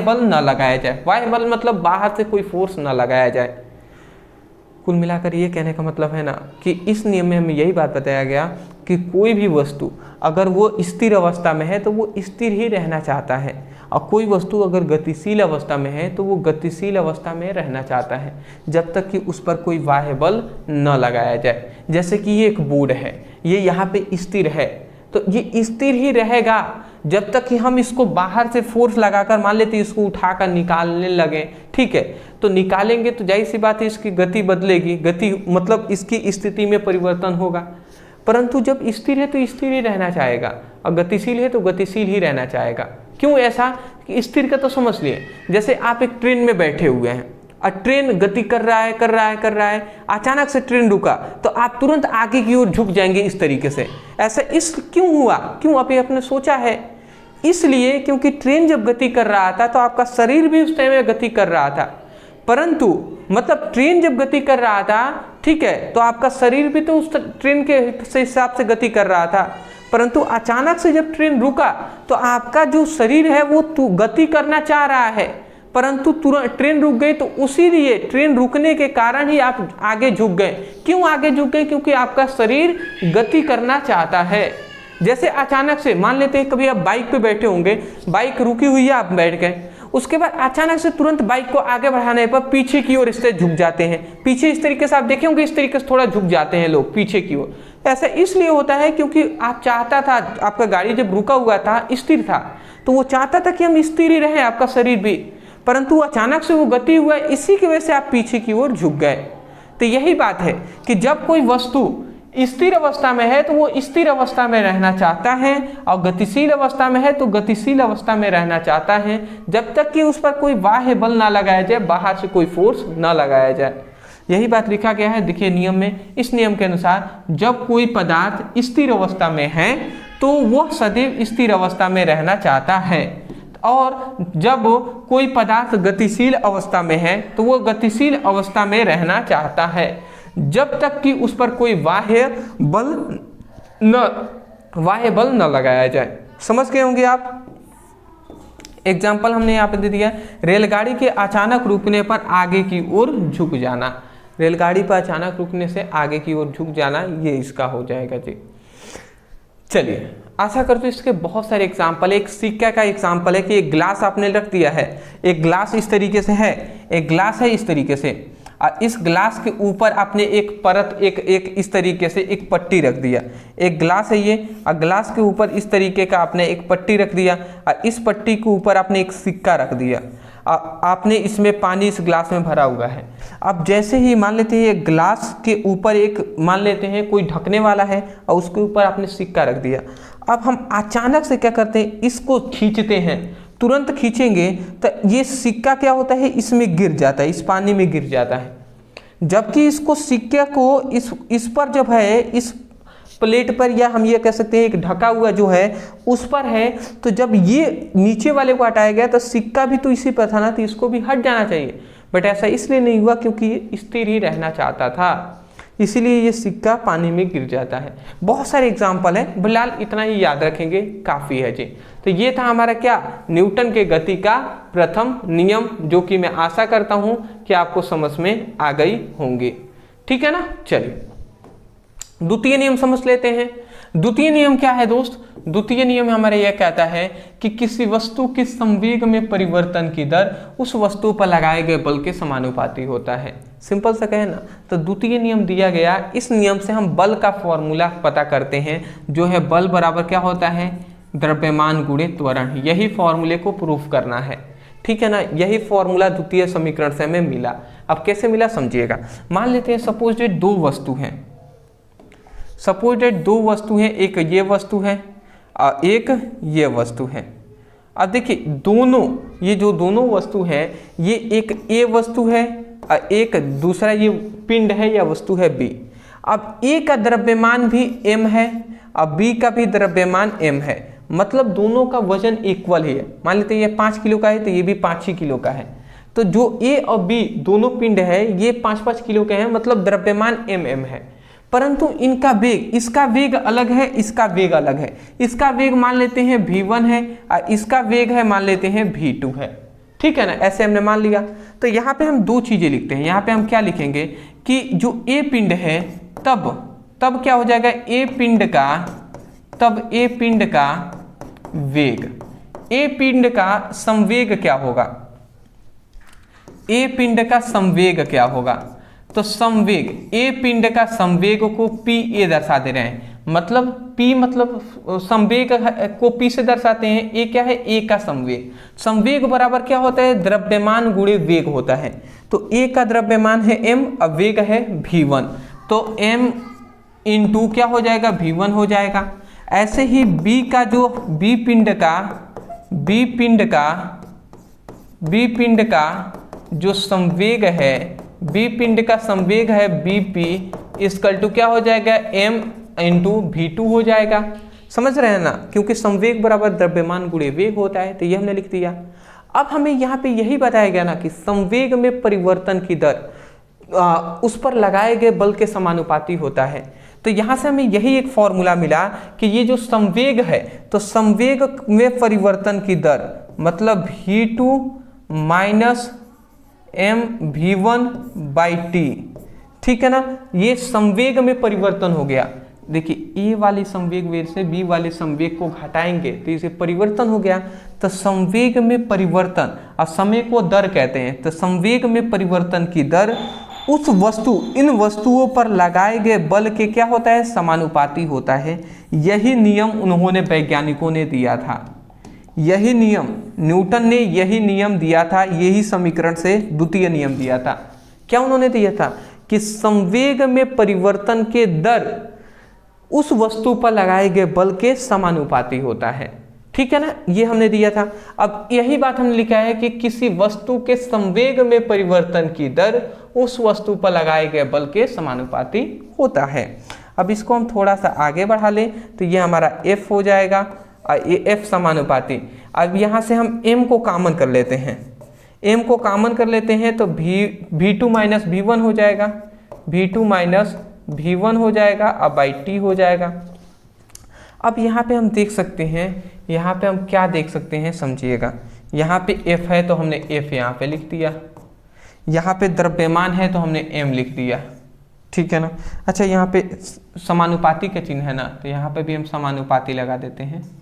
बल मतलब बाहर से कोई फोर्स ना लगाया जाए। कुल मिलाकर ये कहने का मतलब है ना कि इस नियम में हमें यही बात बताया गया कि कोई भी वस्तु अगर वो स्थिर अवस्था में है तो वो स्थिर ही रहना चाहता है, और कोई वस्तु अगर गतिशील अवस्था में है तो वो गतिशील अवस्था में रहना चाहता है, जब तक कि उस पर कोई बाह्य बल न लगाया जाए। जैसे कि ये एक बोर्ड है, ये यहाँ पे स्थिर है, तो ये स्थिर ही रहेगा जब तक कि हम इसको बाहर से फोर्स लगाकर, मान लेते इसको उठाकर निकालने लगे, ठीक है। तो निकालेंगे तो जाहिर सी बात है इसकी गति बदलेगी, गति मतलब इसकी स्थिति में परिवर्तन होगा। परंतु जब स्थिर है तो स्थिर ही रहना चाहेगा, और गतिशील है तो गतिशील ही रहना चाहेगा। क्यों ऐसा? कि स्थिर का तो समझ लिए, जैसे आप एक ट्रेन में बैठे हुए हैं और ट्रेन गति कर रहा है, अचानक से ट्रेन रुका तो आप तुरंत आगे की ओर झुक जाएंगे इस तरीके से। ऐसा क्यों हुआ? क्यों? अभी आपने सोचा है? इसलिए क्योंकि ट्रेन जब गति कर रहा था तो आपका शरीर भी उस टाइम में गति कर रहा था, परंतु मतलब ट्रेन जब गति कर रहा था, ठीक है, तो आपका शरीर भी तो उस ट्रेन के हिसाब से गति कर रहा था, परंतु अचानक से जब ट्रेन रुका तो आपका जो शरीर है वो गति करना चाह रहा है, परंतु तुरंत ट्रेन रुक गई। तो उसी लिए ट्रेन रुकने के कारण ही आप आगे झुक गए। क्यों आगे झुक गए? क्योंकि आपका शरीर गति करना चाहता है। जैसे अचानक से मान लेते हैं कभी आप बाइक पे बैठे होंगे, बाइक रुकी हुई है, आप बैठ गए, उसके बाद अचानक से तुरंत बाइक को आगे बढ़ाने पर पीछे की ओर इससे झुक जाते हैं। पीछे इस तरीके से आप देखे होंगे, इस तरीके से थोड़ा झुक जाते हैं लोग पीछे की ओर। ऐसा इसलिए होता है क्योंकि आप चाहता था, आपका गाड़ी जब रुका हुआ था, स्थिर था, तो वो चाहता था कि हम स्थिर ही रहें, आपका शरीर भी, परंतु अचानक से वो गति हुआ, इसी की वजह से आप पीछे की ओर झुक गए। तो यही बात है कि जब कोई वस्तु स्थिर अवस्था में है तो वो स्थिर अवस्था में रहना चाहता है, और गतिशील अवस्था में है तो गतिशील अवस्था में रहना चाहता है, जब तक कि उस पर कोई बाह्य बल ना लगाया जाए, बाहर से कोई फोर्स ना लगाया जाए। यही बात लिखा गया है, देखिए नियम में। इस नियम के अनुसार जब कोई पदार्थ स्थिर अवस्था में है तो वह सदैव स्थिर अवस्था में रहना चाहता है, और जब कोई पदार्थ गतिशील अवस्था में है तो वह गतिशील अवस्था में रहना चाहता है, जब तक कि उस पर कोई बाह्य बल न लगाया जाए। समझ गए होंगे आप? एग्जाम्पल हमने यहाँ पे दे दिया, रेलगाड़ी के अचानक रुकने पर आगे की ओर झुक जाना। रेलगाड़ी पर अचानक रुकने से आगे की ओर झुक जाना, ये इसका हो जाएगा जी। चलिए, आशा करते हो इसके बहुत सारे एग्जाम्पल। एक सिक्का का एग्जाम्पल है कि एक ग्लास आपने रख दिया है, एक ग्लास इस तरीके से है, एक ग्लास है इस तरीके से, और इस ग्लास के ऊपर आपने एक परत, एक इस तरीके से एक पट्टी रख दिया। एक ग्लास है ये, और ग्लास के ऊपर इस तरीके का आपने एक पट्टी रख दिया, और इस पट्टी के ऊपर आपने एक सिक्का रख दिया। आपने इसमें पानी इस ग्लास में भरा हुआ है। अब जैसे ही मान लेते हैं ग्लास के ऊपर एक, मान लेते हैं कोई ढकने वाला है, और उसके ऊपर आपने सिक्का रख दिया। अब हम अचानक से क्या करते हैं, इसको खींचते हैं। तुरंत खींचेंगे तो ये सिक्का क्या होता है, इसमें गिर जाता है, इस पानी में गिर जाता है। जबकि इसको सिक्के को इस पर जब है, इस प्लेट पर, या हम ये कह सकते हैं एक ढका हुआ जो है उस पर है, तो जब ये नीचे वाले को हटाया गया तो सिक्का भी तो इसी पर था ना, तो इसको भी हट जाना चाहिए, बट ऐसा इसलिए नहीं हुआ क्योंकि ये स्थिर ही रहना चाहता था, इसीलिए ये सिक्का पानी में गिर जाता है। बहुत सारे एग्जाम्पल है, फिलहाल इतना ही याद रखेंगे काफ़ी है जी। तो ये था हमारा क्या, न्यूटन के गति का प्रथम नियम, जो कि मैं आशा करता हूं कि आपको समझ में आ गई होंगी। ठीक है ना। चलिए द्वितीय नियम समझ लेते हैं। द्वितीय नियम क्या है दोस्त? द्वितीय नियम हमारे यह कहता है कि किसी वस्तु के संवेग में परिवर्तन की दर उस वस्तु पर लगाए गए बल के समानुपाती होता है। सिंपल सा कहे ना, तो द्वितीय नियम दिया गया, इस नियम से हम बल का फॉर्मूला पता करते हैं, जो है बल बराबर क्या होता है, द्रव्यमान गुणे त्वरण। यही फॉर्मूले को प्रूफ करना है, ठीक है ना। यही फॉर्मूला द्वितीय समीकरण से हमें मिला। अब कैसे मिला समझिएगा। मान लेते हैं सपोज डेट दो वस्तु हैं, सपोज डेट दो वस्तु हैं, एक ये वस्तु है और एक ये वस्तु है। अब देखिए दोनों, ये जो दोनों वस्तु है, ये एक ए वस्तु है और एक दूसरा ये पिंड है या वस्तु है बी। अब ए का द्रव्यमान भी m है और बी का भी द्रव्यमान m है, मतलब दोनों का वजन इक्वल ही है। मान लेते हैं ये 5 किलो का है तो ये भी 5 ही किलो का है। तो जो ए और बी दोनों पिंड है ये 5-5 किलो के हैं, मतलब द्रव्यमान m है। परंतु इनका वेग, इसका वेग अलग है, इसका वेग अलग है। इसका वेग मान लेते हैं v1 है और इसका वेग है मान लेते हैं v2 है। ठीक है ना, ऐसे हमने मान लिया। तो यहाँ पे हम दो चीजें लिखते हैं। यहाँ पे हम क्या लिखेंगे कि जो ए पिंड है तब क्या हो जाएगा, ए पिंड का वेग, ए पिंड का संवेग क्या होगा, ए पिंड का संवेग क्या होगा। तो संवेग, ए पिंड का संवेग को पी ए दर्शा दे रहे हैं, मतलब पी मतलब संवेग को पी से दर्शाते हैं। ए क्या है, ए का संवेग। संवेग बराबर क्या होता है, द्रव्यमान गुणे वेग होता है। तो ए का द्रव्यमान है m और वेग है v1, तो m इंटू क्या हो जाएगा, v1 हो जाएगा। ऐसे ही b का जो b पिंड का जो संवेग है, बी पिंड का संवेग है bp इक्वल टू क्या हो जाएगा, m इंटू v2 हो जाएगा। समझ रहे हैं ना, क्योंकि संवेग बराबर द्रव्यमान गुणे वेग होता है। तो ये हमने लिख दिया। अब हमें यहाँ पे यही बताया गया ना कि संवेग में परिवर्तन की दर उस पर लगाए गए बल के समानुपाती होता है। तो यहाँ से हमें यही एक फॉर्मूला मिला कि ये जो संवेग है, तो संवेग में परिवर्तन की दर मतलब v2 minus m v1 by T. ठीक है ना, ये संवेग में परिवर्तन हो गया। देखिए ए वाली संवेग वेग से बी वाले संवेग को घटाएंगे तो इसे परिवर्तन हो गया। तो संवेग में परिवर्तन, और समय को दर कहते हैं, तो संवेग में परिवर्तन की दर उस वस्तु, इन वस्तुओं पर लगाए गए बल के क्या होता है, समानुपाती होता है। यही नियम उन्होंने वैज्ञानिकों ने दिया था, यही नियम न्यूटन ने यही नियम दिया था, यही समीकरण से द्वितीय नियम दिया था। क्या उन्होंने दिया था कि संवेग में परिवर्तन के दर उस वस्तु पर लगाए गए बल के समानुपाती होता है। ठीक है ना, ये हमने दिया था। अब यही बात हमने लिखा है कि किसी वस्तु के संवेग में परिवर्तन की दर उस वस्तु पर लगाए गए बल के समानुपाती होता है। अब इसको हम थोड़ा सा आगे बढ़ा लें तो ये हमारा F हो जाएगा और ये F समानुपाती। अब यहाँ से हम M को कॉमन कर लेते हैं, M को कॉमन कर लेते हैं तो V2 माइनस V1 हो जाएगा, V2 माइनस V1 हो जाएगा और बाई T हो जाएगा। अब यहाँ पे हम देख सकते हैं, यहाँ पे हम क्या देख सकते हैं समझिएगा। यहाँ पे F है तो हमने F यहाँ पे लिख दिया, यहाँ पे द्रव्यमान है तो हमने M लिख दिया। ठीक है ना। अच्छा यहाँ पे समानुपाती का चिन्ह है ना, तो यहाँ पे भी हम समानुपाती लगा देते हैं।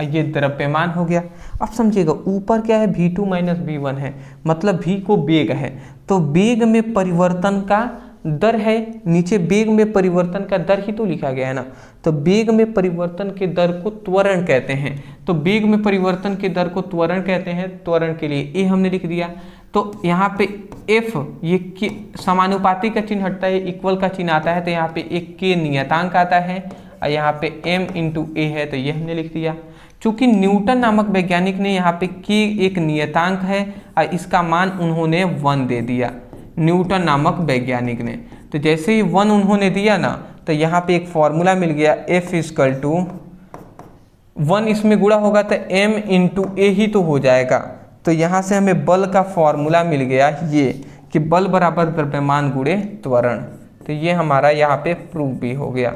ये द्रव्यमान हो गया। अब समझिएगा ऊपर क्या है, V2 माइनस V1 है, मतलब V को वेग है, तो वेग में परिवर्तन का दर है, नीचे वेग में परिवर्तन का दर ही तो लिखा गया है ना। तो वेग में परिवर्तन के दर को त्वरण कहते हैं, तो वेग में परिवर्तन के दर को त्वरण कहते हैं। त्वरण के लिए ए हमने लिख दिया। तो यहाँ पे F ये समानुपाती का चिन्ह हटता है, इक्वल का चिन्ह आता है, तो यहाँ पे एक के नियतांक आता है और यहाँ पे M इंटू ए है, तो ये हमने लिख दिया। चूंकि न्यूटन नामक वैज्ञानिक ने यहाँ पे के एक नियतांक है और इसका मान उन्होंने 1 दे दिया, न्यूटन नामक वैज्ञानिक ने। तो जैसे ही 1 उन्होंने दिया ना, तो तो यहाँ पे एक फॉर्मूला मिल गया, F इक्वल टू 1 इसमें गुणा होगा तो m इंटू ए ही तो हो जाएगा। तो यहाँ से हमें बल का फॉर्मूला मिल गया ये कि बल बराबर द्रव्यमान गुणे त्वरण। तो ये हमारा यहाँ पे प्रूव भी हो गया।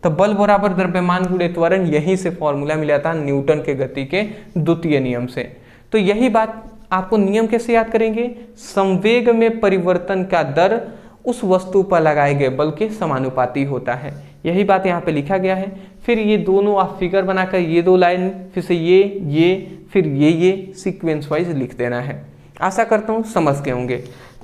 तो बल बराबर द्रव्यमान गुणे त्वरण यहीं से फॉर्मूला मिला था न्यूटन के गति के द्वितीय नियम से। तो यही बात आपको नियम कैसे याद करेंगे, संवेग में परिवर्तन का दर उस वस्तु पर लगाए गए बल के समानुपाती होता है। यही बात यहाँ पे लिखा गया है। फिर ये दोनों आप फिगर बनाकर ये दो लाइन, फिर से ये फिर ये सीक्वेंस वाइज लिख देना है। आशा करता हूँ समझ गए होंगे।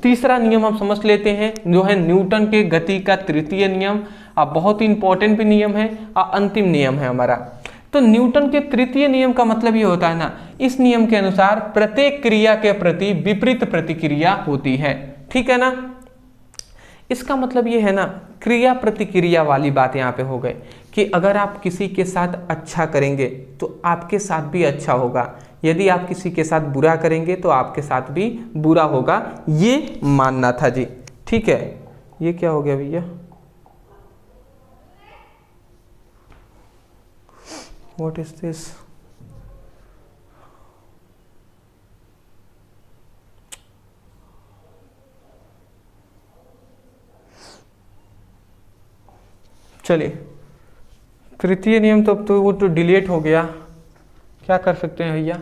तीसरा नियम हम समझ लेते हैं जो है न्यूटन के गति का तृतीय नियम। बहुत ही इंपॉर्टेंट भी नियम है और अंतिम नियम है हमारा। तो न्यूटन के तृतीय नियम का मतलब ये होता है ना, इस नियम के अनुसार प्रत्येक क्रिया के प्रति विपरीत प्रतिक्रिया होती है। ठीक है ना, इसका मतलब ये है ना, क्रिया प्रतिक्रिया वाली बात यहाँ पे हो गई कि अगर आप किसी के साथ अच्छा करेंगे तो आपके साथ भी अच्छा होगा, यदि आप किसी के साथ बुरा करेंगे तो आपके साथ भी बुरा होगा, ये मानना था जी। ठीक है, ये क्या हो गया भैया, व्हाट इज दिस? चलिए, तृतीय नियम तो अब तो वो तो डिलीट हो गया, क्या कर सकते हैं भैया।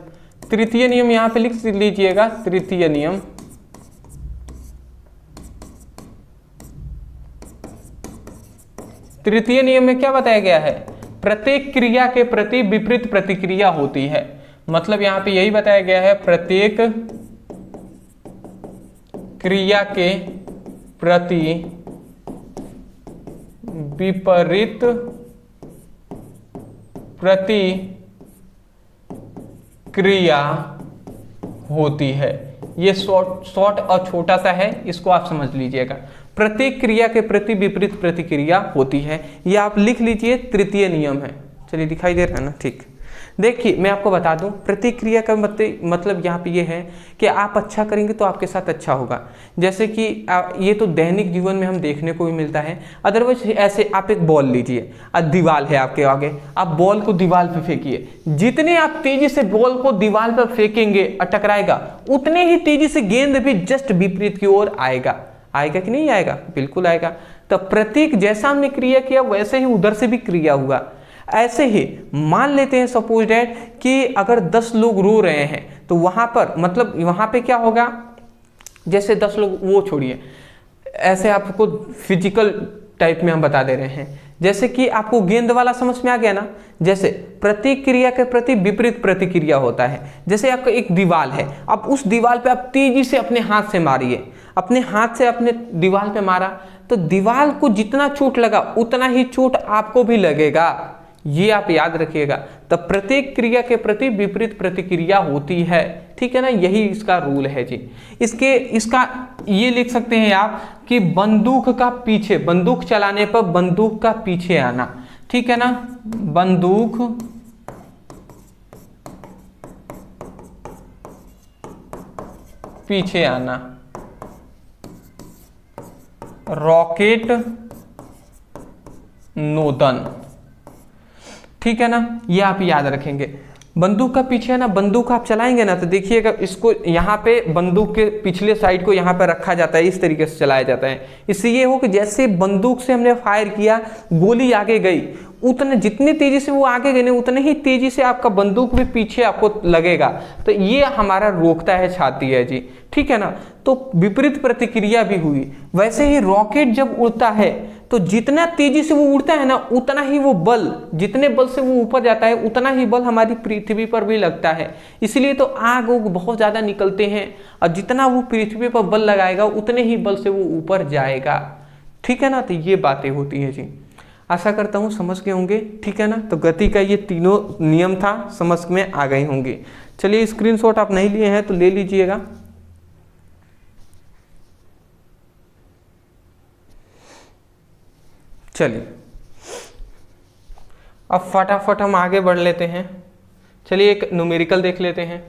तृतीय नियम यहाँ पे लिख लीजिएगा, तृतीय नियम। तृतीय नियम में क्या बताया गया है, प्रत्येक क्रिया के प्रति विपरीत प्रतिक्रिया होती है। मतलब यहाँ पे यही बताया गया है, प्रत्येक क्रिया के प्रति विपरीत प्रतिक्रिया होती है। ये शॉर्ट और छोटा सा है, इसको आप समझ लीजिएगा। प्रत्येक क्रिया के प्रति विपरीत प्रतिक्रिया होती है, ये आप लिख लीजिए, तृतीय नियम है। चलिए, दिखाई दे रहा है ना? ठीक। देखिए, मैं आपको बता दूं, प्रतिक्रिया का मतलब यहाँ पे ये है कि आप अच्छा करेंगे तो आपके साथ अच्छा होगा। जैसे कि ये तो दैनिक जीवन में हम देखने को भी मिलता है। अदरवाइज ऐसे आप एक बॉल लीजिए, दीवार है आपके आगे, आप बॉल को दीवार पे फेंकिए, जितने आप तेजी से बॉल को दीवार पर फेंकेंगे और टकराएगा, उतने ही तेजी से गेंद भी जस्ट विपरीत की ओर आएगा। आएगा कि नहीं आएगा? बिल्कुल आएगा। तो प्रत्येक जैसा हमने क्रिया किया वैसे ही उधर से भी क्रिया हुआ। ऐसे ही मान लेते हैं सपोज डैट कि अगर 10 लोग रो रहे हैं तो वहां पर मतलब वहां पे क्या होगा, जैसे 10 लोग, वो छोड़िए, ऐसे आपको फिजिकल टाइप में हम बता दे रहे हैं। जैसे कि आपको गेंद वाला समझ में आ गया ना, जैसे प्रत्येक क्रिया के प्रति विपरीत प्रतिक्रिया होता है। जैसे आपका एक दीवार है, अब उस दीवार पे आप तेजी से अपने हाथ से मारिए, अपने हाथ से अपने दीवार पे मारा तो दीवार को जितना चोट लगा उतना ही चोट आपको भी लगेगा, ये आप याद रखिएगा। तो प्रत्येक क्रिया के प्रति विपरीत प्रतिक्रिया होती है। ठीक है ना, यही इसका रूल है जी। इसका ये लिख सकते हैं आप कि बंदूक का पीछे, बंदूक चलाने पर बंदूक का पीछे आना। ठीक है ना, बंदूक पीछे आना, रॉकेट नोदन। ठीक है ना, ये आप याद रखेंगे। बंदूक का पीछे है ना, बंदूक आप चलाएंगे ना तो देखिएगा, इसको यहाँ पे बंदूक के पिछले साइड को यहाँ पे रखा जाता है, इस तरीके से चलाया जाता है। इससे ये हो कि जैसे बंदूक से हमने फायर किया, गोली आगे गई, उतने जितनी तेजी से वो आगे गए उतने ही तेजी से आपका बंदूक भी पीछे आपको लगेगा। तो ये हमारा रोकता है, छाती है जी। ठीक है ना, तो विपरीत प्रतिक्रिया भी हुई। वैसे ही रॉकेट जब उड़ता है तो जितना तेजी से वो उड़ता है ना, उतना ही वो बल, जितने बल से वो ऊपर जाता है उतना ही बल हमारी पृथ्वी पर भी लगता है। इसलिए तो आग उग बहुत ज्यादा निकलते हैं, और जितना वो पृथ्वी पर बल लगाएगा उतने ही बल से वो ऊपर जाएगा। ठीक है ना, तो ये बातें होती हैं जी। आशा करता हूँ समझ गए होंगे। ठीक है ना, तो गति का ये तीनों नियम था, समझ में आ गए होंगे। चलिए, स्क्रीनशॉट आप नहीं लिए हैं तो ले लीजिएगा। चलिए, अब फटाफट हम आगे बढ़ लेते हैं। चलिए, एक न्यूमेरिकल देख लेते हैं।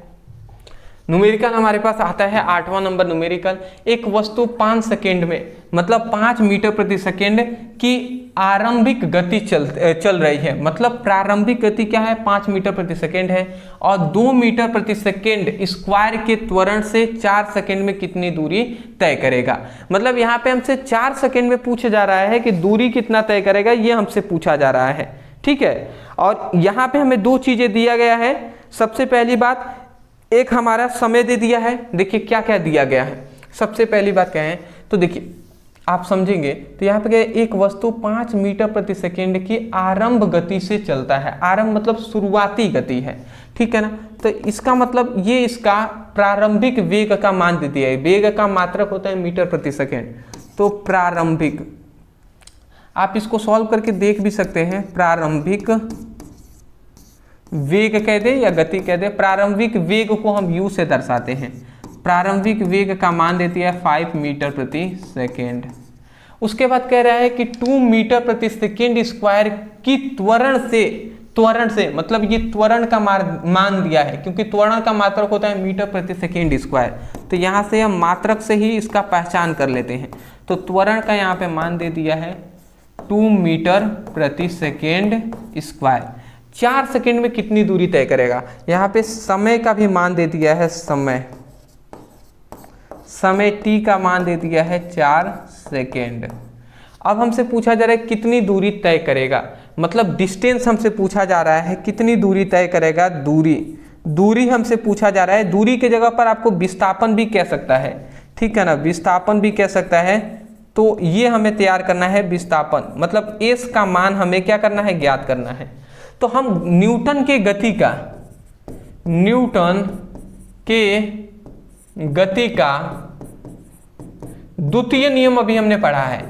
न्यूमेरिकल हमारे पास आता है 8वां नंबर न्यूमेरिकल। एक वस्तु 5 सेकेंड में, मतलब 5 मीटर प्रति सेकेंड की आरंभिक गति चल रही है, मतलब प्रारंभिक गति क्या है 5 मीटर प्रति सेकेंड है, और 2 मीटर प्रति सेकेंड स्क्वायर के त्वरण से 4 सेकेंड में कितनी दूरी तय करेगा। मतलब यहाँ पे हमसे 4 सेकेंड में पूछा जा रहा है कि दूरी कितना तय करेगा, ये हमसे पूछा जा रहा है। ठीक है, और यहाँ पे हमें 2 चीजें दिया गया है। सबसे पहली बात, एक हमारा समय दे दिया है। देखिए क्या क्या दिया गया है। सबसे पहली बात क्या है, तो देखिए आप समझेंगे तो यहाँ पे एक वस्तु 5 मीटर प्रति सेकेंड की आरंभ गति से चलता है। आरंभ मतलब शुरुआती गति है, ठीक है ना। तो इसका मतलब ये इसका प्रारंभिक वेग का मान दे दिया है। वेग का मात्रक होता है मीटर प्रति सेकेंड, तो प्रारंभिक, आप इसको सॉल्व करके देख भी सकते हैं। प्रारंभिक वेग कह दे या गति कह दे, प्रारंभिक वेग को हम u से दर्शाते हैं। प्रारंभिक वेग का मान देती है 5 मीटर प्रति सेकेंड। उसके बाद कह रहा है कि 2 मीटर प्रति सेकेंड स्क्वायर की त्वरण से मतलब ये त्वरण का मान दिया है, क्योंकि त्वरण का मात्रक होता है मीटर प्रति सेकेंड स्क्वायर। तो यहाँ से हम मात्रक से ही इसका पहचान कर लेते हैं। तो त्वरण का यहाँ पे मान दे दिया है 2 मीटर प्रति सेकेंड स्क्वायर। 4 सेकेंड में कितनी दूरी तय करेगा। यहाँ पे समय का भी मान दे दिया है, समय t का मान दे दिया है 4 सेकेंड। अब हमसे पूछा जा रहा है कितनी दूरी तय करेगा, मतलब डिस्टेंस हमसे पूछा जा रहा है कितनी दूरी तय करेगा। दूरी हमसे पूछा जा रहा है। दूरी के जगह पर आपको विस्थापन भी कह सकता है, ठीक है ना, विस्थापन भी कह सकता है। तो ये हमें तैयार करना है विस्थापन, मतलब s का मान हमें क्या करना है, ज्ञात करना है। तो हम न्यूटन के गति का द्वितीय नियम अभी हमने पढ़ा है।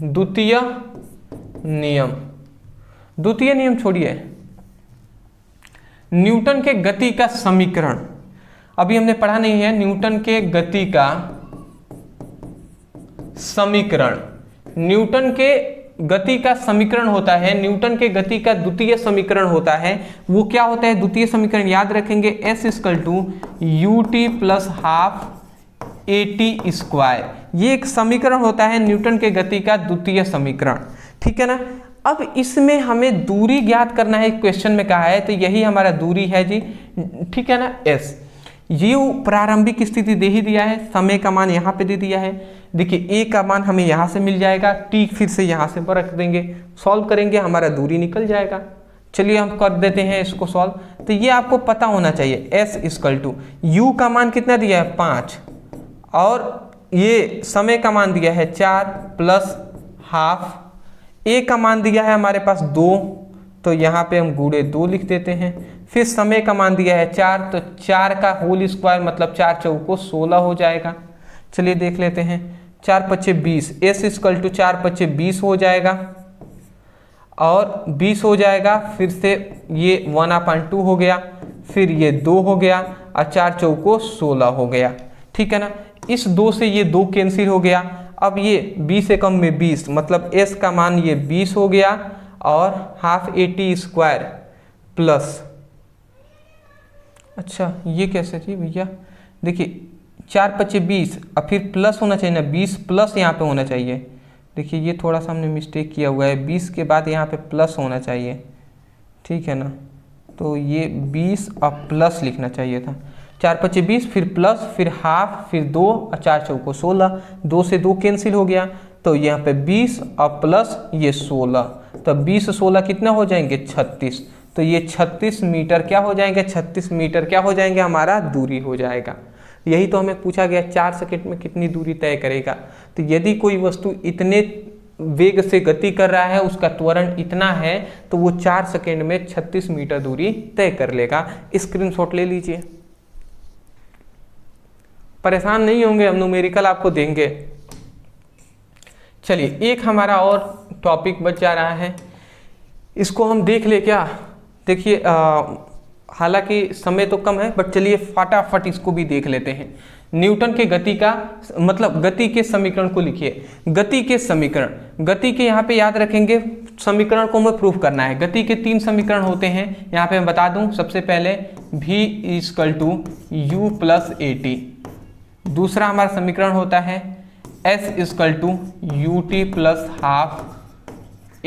द्वितीय नियम छोड़िए, न्यूटन के गति का समीकरण अभी हमने पढ़ा नहीं है। न्यूटन के गति का समीकरण, न्यूटन के गति का समीकरण होता है, न्यूटन के गति का द्वितीय समीकरण होता है। वो क्या होता है द्वितीय समीकरण, याद रखेंगे, s = ut + ½ at स्क्वायर। ये एक समीकरण होता है न्यूटन के गति का द्वितीय समीकरण, ठीक है ना। अब इसमें हमें दूरी ज्ञात करना है, क्वेश्चन में कहा है, तो यही हमारा दूरी है जी, ठीक है ना, s। ये प्रारंभिक स्थिति दे ही दिया है, समय का मान यहाँ पे दे दिया है। देखिए a का मान हमें यहाँ से मिल जाएगा, t फिर से यहाँ से रख देंगे, सॉल्व करेंगे, हमारा दूरी निकल जाएगा। चलिए हम कर देते हैं इसको सॉल्व। तो ये आपको पता होना चाहिए, s = u का मान कितना दिया है 5, और ये समय का मान दिया है 4 + ½ a का मान दिया है हमारे पास 2, तो यहाँ पे हम गुणे 2 लिख देते हैं। फिर समय का मान दिया है 4, तो 4 का होल स्क्वायर मतलब 4 चौको 16 हो जाएगा। चलिए देख लेते हैं, 4 × 5 = 20, s = 4 × 5 = 20 हो जाएगा, और 20 हो जाएगा। फिर से ये 1/2 हो गया, फिर ये 2 हो गया, और 4 चौको 16 हो गया, ठीक है ना। इस 2 से ये 2 कैंसिल हो गया। अब ये 20 से कम में 20, मतलब s का मान ये 20 हो गया, और ½ at स्क्वायर प्लस, अच्छा ये कैसे थी भैया, देखिए 4 × 5 = 20, और फिर प्लस होना चाहिए ना, 20 प्लस यहाँ पे होना चाहिए। देखिए ये थोड़ा सा हमने मिस्टेक किया हुआ है, 20 के बाद यहाँ पे प्लस होना चाहिए, ठीक है ना। तो ये 20 और प्लस लिखना चाहिए था। 4 × 5 = 20, फिर प्लस, फिर ½ फिर 2, और 4 चौको 16, 2 से 2 कैंसिल हो गया, तो यहाँ पे 20 और प्लस ये 16, तो 20 16 कितना हो जाएंगे 36। तो ये 36 मीटर क्या हो जाएंगे, 36 मीटर क्या हो जाएंगे, हमारा दूरी हो जाएगा। यही तो हमें पूछा गया 4 सेकंड में कितनी दूरी तय करेगा। तो यदि कोई वस्तु इतने वेग से गति कर रहा है, उसका त्वरण इतना है, तो वो 4 सेकंड में 36 मीटर दूरी तय कर लेगा। स्क्रीनशॉट ले लीजिए, परेशान नहीं होंगे, हम न्यूमेरिकल आपको देंगे। चलिए एक हमारा और टॉपिक बच जा रहा है, इसको हम देख ले क्या। देखिए हालांकि समय तो कम है, बट चलिए फटाफट इसको भी देख लेते हैं। न्यूटन के गति का मतलब गति के समीकरण को लिखिए। गति के समीकरण, गति के यहाँ पे याद रखेंगे समीकरण को हमें प्रूफ करना है। गति के 3 समीकरण होते हैं, यहाँ पे मैं बता दूं। सबसे पहले v = u + at, दूसरा हमारा समीकरण होता है s = ut + ½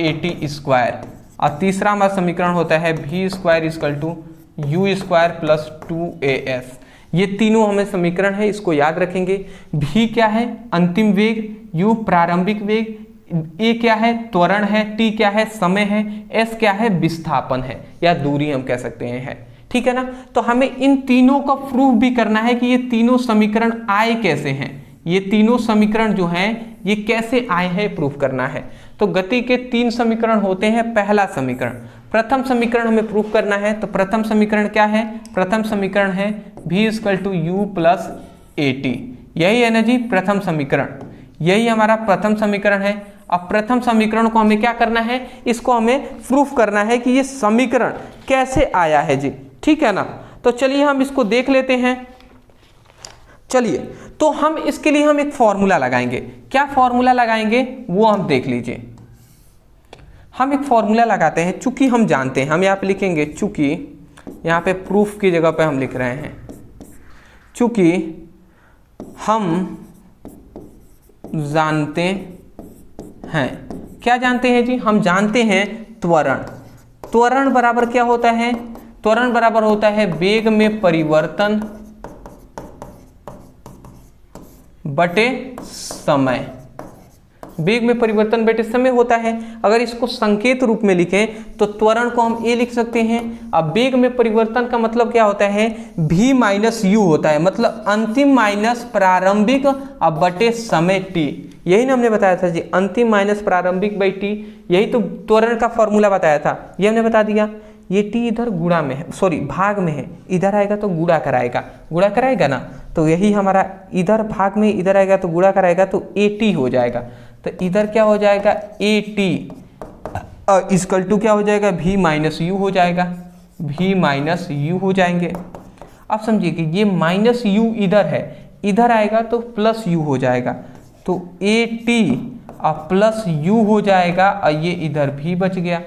AT स्क्वायर, और तीसरा हमारा समीकरण होता है V square equal to U square plus 2AS। ये तीनों हमें समीकरण है, इसको याद रखेंगे। V क्या है? अंतिम वेग, U प्रारंभिक वेग, A क्या है? त्वरण है, T क्या है? समय है, S क्या है? विस्थापन है या दूरी हम कह सकते हैं, ठीक है ना। तो हमें इन तीनों का प्रूफ भी करना है कि ये तीनों समीकरण आए कैसे हैं, ये तीनों समीकरण जो हैं ये कैसे आए हैं प्रूफ करना है। तो गति के 3 समीकरण होते हैं। पहला समीकरण, प्रथम समीकरण हमें प्रूफ करना है, तो प्रथम समीकरण क्या है? प्रथम समीकरण है V equal to U plus AT, यही है ना जी प्रथम समीकरण, यही हमारा प्रथम समीकरण है। अब प्रथम समीकरण को हमें क्या करना है? इसको हमें प्रूफ करना है कि ये समीकरण कैसे आया है जी, ठीक है ना। तो चलिए हम इसको देख लेते हैं। चलिए तो हम इसके लिए हम एक फॉर्मूला लगाएंगे। क्या फॉर्मूला लगाएंगे वो हम देख लीजिए। हम एक फॉर्मूला लगाते हैं, चूंकि हम जानते हैं, हम यहाँ पे लिखेंगे, चूंकि यहाँ पे प्रूफ की जगह पे हम लिख रहे हैं, चूंकि हम जानते हैं, क्या जानते हैं जी? हम जानते हैं त्वरण। त्वरण बराबर क्या होता है? त्वरण बराबर होता है वेग में परिवर्तन बटे समय। वेग में परिवर्तन बटे समय होता है। अगर इसको संकेत रूप में लिखें तो त्वरण को हम ए लिख सकते हैं। अब वेग में परिवर्तन का मतलब क्या होता है? v माइनस यू होता है, मतलब अंतिम माइनस प्रारंभिक अब बटे समय t। यही ना हमने बताया था जी, अंतिम माइनस प्रारंभिक बाई टी, यही तो त्वरण का फॉर्मूला बताया था, ये हमने बता दिया। ये t इधर गुणा में है, सॉरी भाग में है, इधर आएगा तो गुणा कराएगा, गुणा कराएगा ना, तो यही हमारा इधर भाग में, इधर आएगा तो गुणा कराएगा, तो AT हो जाएगा। तो इधर क्या हो जाएगा? AT इक्वल टू क्या हो जाएगा? V माइनस यू हो जाएगा, V माइनस यू हो जाएंगे। अब समझिए कि ये माइनस यू इधर है, इधर आएगा तो प्लस यू हो जाएगा, तो AT प्लस यू हो जाएगा, और ये इधर भी बच गया।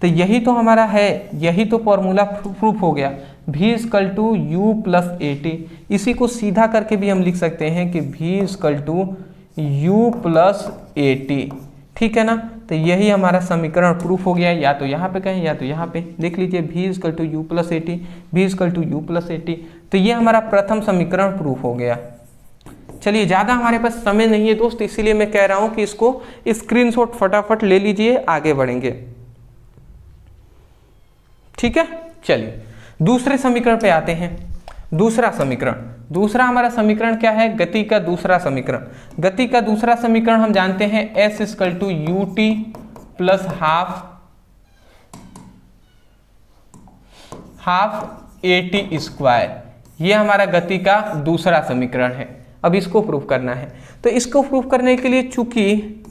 तो यही तो हमारा है, यही तो फॉर्मूला प्रूफ हो गया, V equal to U plus AT। इसी को सीधा करके भी हम लिख सकते हैं कि V equal to U plus AT, ठीक है ना। तो यही हमारा समीकरण प्रूफ हो गया, या तो यहाँ पे कहें या तो यहाँ पे देख लीजिए, V equal to U plus AT, V equal to U plus AT। तो ये हमारा प्रथम समीकरण प्रूफ हो गया। चलिए ज़्यादा हमारे पास समय नहीं है दोस्त, इसीलिए मैं कह रहा हूँ कि इसको स्क्रीनशॉट फटाफट ले लीजिए, आगे बढ़ेंगे, ठीक है। चलिए दूसरे समीकरण पे आते हैं। दूसरा समीकरण, दूसरा हमारा समीकरण क्या है? गति का दूसरा समीकरण। गति का दूसरा समीकरण हम जानते हैं S equal to U T plus half AT square, ये हमारा गति का दूसरा समीकरण है। अब इसको प्रूफ करना है, तो इसको प्रूफ करने के लिए चूंकि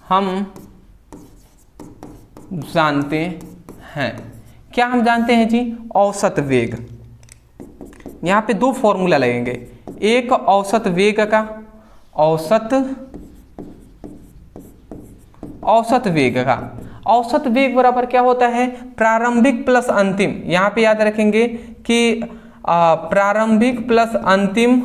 हम जानते हैं, क्या हम जानते हैं जी? औसत वेग। यहाँ पे 2 फॉर्मूला लगेंगे, एक औसत वेग का, औसत वेग का, औसत वेग बराबर क्या होता है? प्रारंभिक प्लस अंतिम। यहाँ पे याद रखेंगे कि प्रारंभिक प्लस अंतिम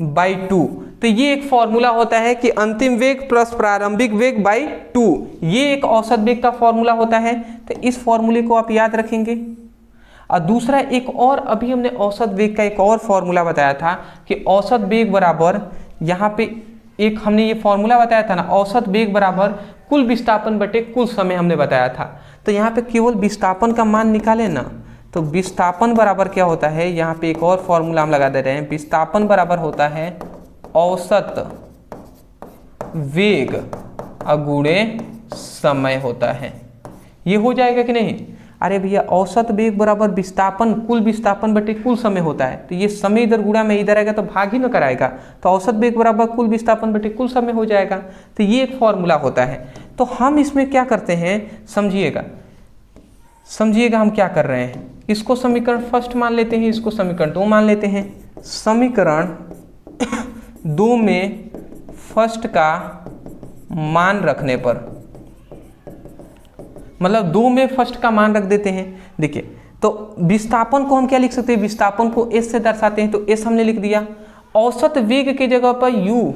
बाई 2। तो ये एक फॉर्मूला होता है कि अंतिम वेग प्लस प्रारंभिक वेग बाई 2, ये एक औसत वेग का फॉर्मूला होता है। तो इस फॉर्मूले को आप याद रखेंगे। और दूसरा एक और, अभी हमने औसत वेग का एक और फॉर्मूला बताया था कि औसत वेग बराबर, यहाँ पे एक हमने ये फॉर्मूला बताया था ना, औसत वेग बराबर कुल विस्थापन बटे कुल समय हमने बताया था। तो यहाँ पे केवल विस्थापन का मान निकाले ना, तो विस्थापन बराबर क्या होता है? यहाँ पे एक और फॉर्मूला हम लगा दे रहे हैं, विस्थापन बराबर होता है औसत वेग अगुणे समय होता है। ये हो जाएगा कि नहीं? अरे भैया औसत वेग बराबर विस्थापन, कुल विस्थापन बटे कुल समय होता है, तो ये समय इधर गुणा में इधर आएगा तो भाग ही न कराएगा, तो औसत वेग बराबर कुल विस्थापन बटे कुल समय हो जाएगा। तो ये एक फॉर्मूला होता है। तो हम इसमें क्या करते हैं, समझिएगा हम क्या कर रहे हैं, इसको समीकरण फर्स्ट मान लेते हैं, इसको समीकरण 2 मान लेते हैं। समीकरण 2 में फर्स्ट का मान रखने पर, मतलब 2 में फर्स्ट का मान रख देते हैं। देखिए तो विस्थापन को हम क्या लिख सकते हैं, विस्थापन को s से दर्शाते हैं, तो s हमने लिख दिया। औसत वेग की जगह पर u,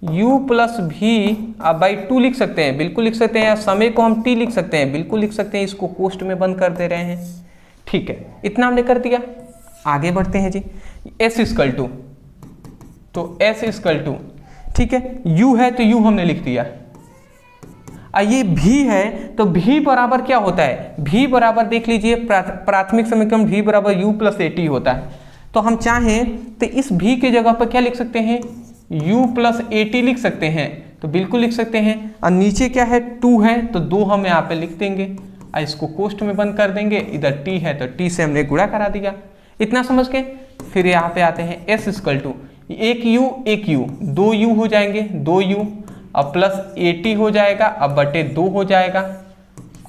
u प्लस भी आप बाई 2 लिख सकते हैं, बिल्कुल लिख सकते हैं, या समय को हम t लिख सकते हैं, बिल्कुल लिख सकते हैं, इसको कोष्ठ में बंद कर दे रहे हैं। ठीक है, इतना हमने कर दिया। आगे बढ़ते हैं जी। s इक्वल टू, तो s इक्वल टू, ठीक है, u है तो u हमने लिख दिया। ये v है तो v बराबर क्या होता है, v बराबर देख लीजिए प्राथमिक समीकरण v बराबर u प्लस at होता है। तो हम चाहें तो इस v की जगह पर क्या लिख सकते हैं, u प्लस at लिख सकते हैं, तो बिल्कुल लिख सकते हैं। और नीचे क्या है, 2 है तो 2 हम यहाँ पे लिख देंगे, और इसको कोष्ठ में बंद कर देंगे। इधर t है तो t से हमने गुणा करा दिया। इतना समझ के फिर यहाँ पे आते हैं s इक्वल टू, एक u 2 u हो जाएंगे, 2 u अब प्लस at हो जाएगा, अब बटे 2 हो जाएगा,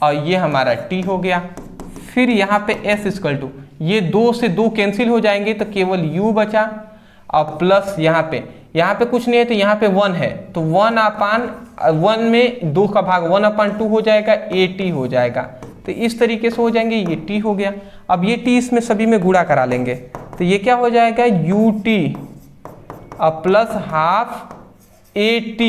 और ये हमारा t हो गया। फिर यहाँ पे s इक्वल टू, ये 2 से 2 कैंसिल हो जाएंगे तो केवल u बचा, और प्लस यहाँ पे कुछ नहीं है तो यहाँ पे 1 है, तो 1/1 में 2 का भाग 1/2 हो जाएगा, at हो जाएगा। तो इस तरीके से हो जाएंगे, ये t हो गया। अब ये t इसमें सभी में गुणा करा लेंगे, तो ये क्या हो जाएगा, ut अब प्लस हाफ at,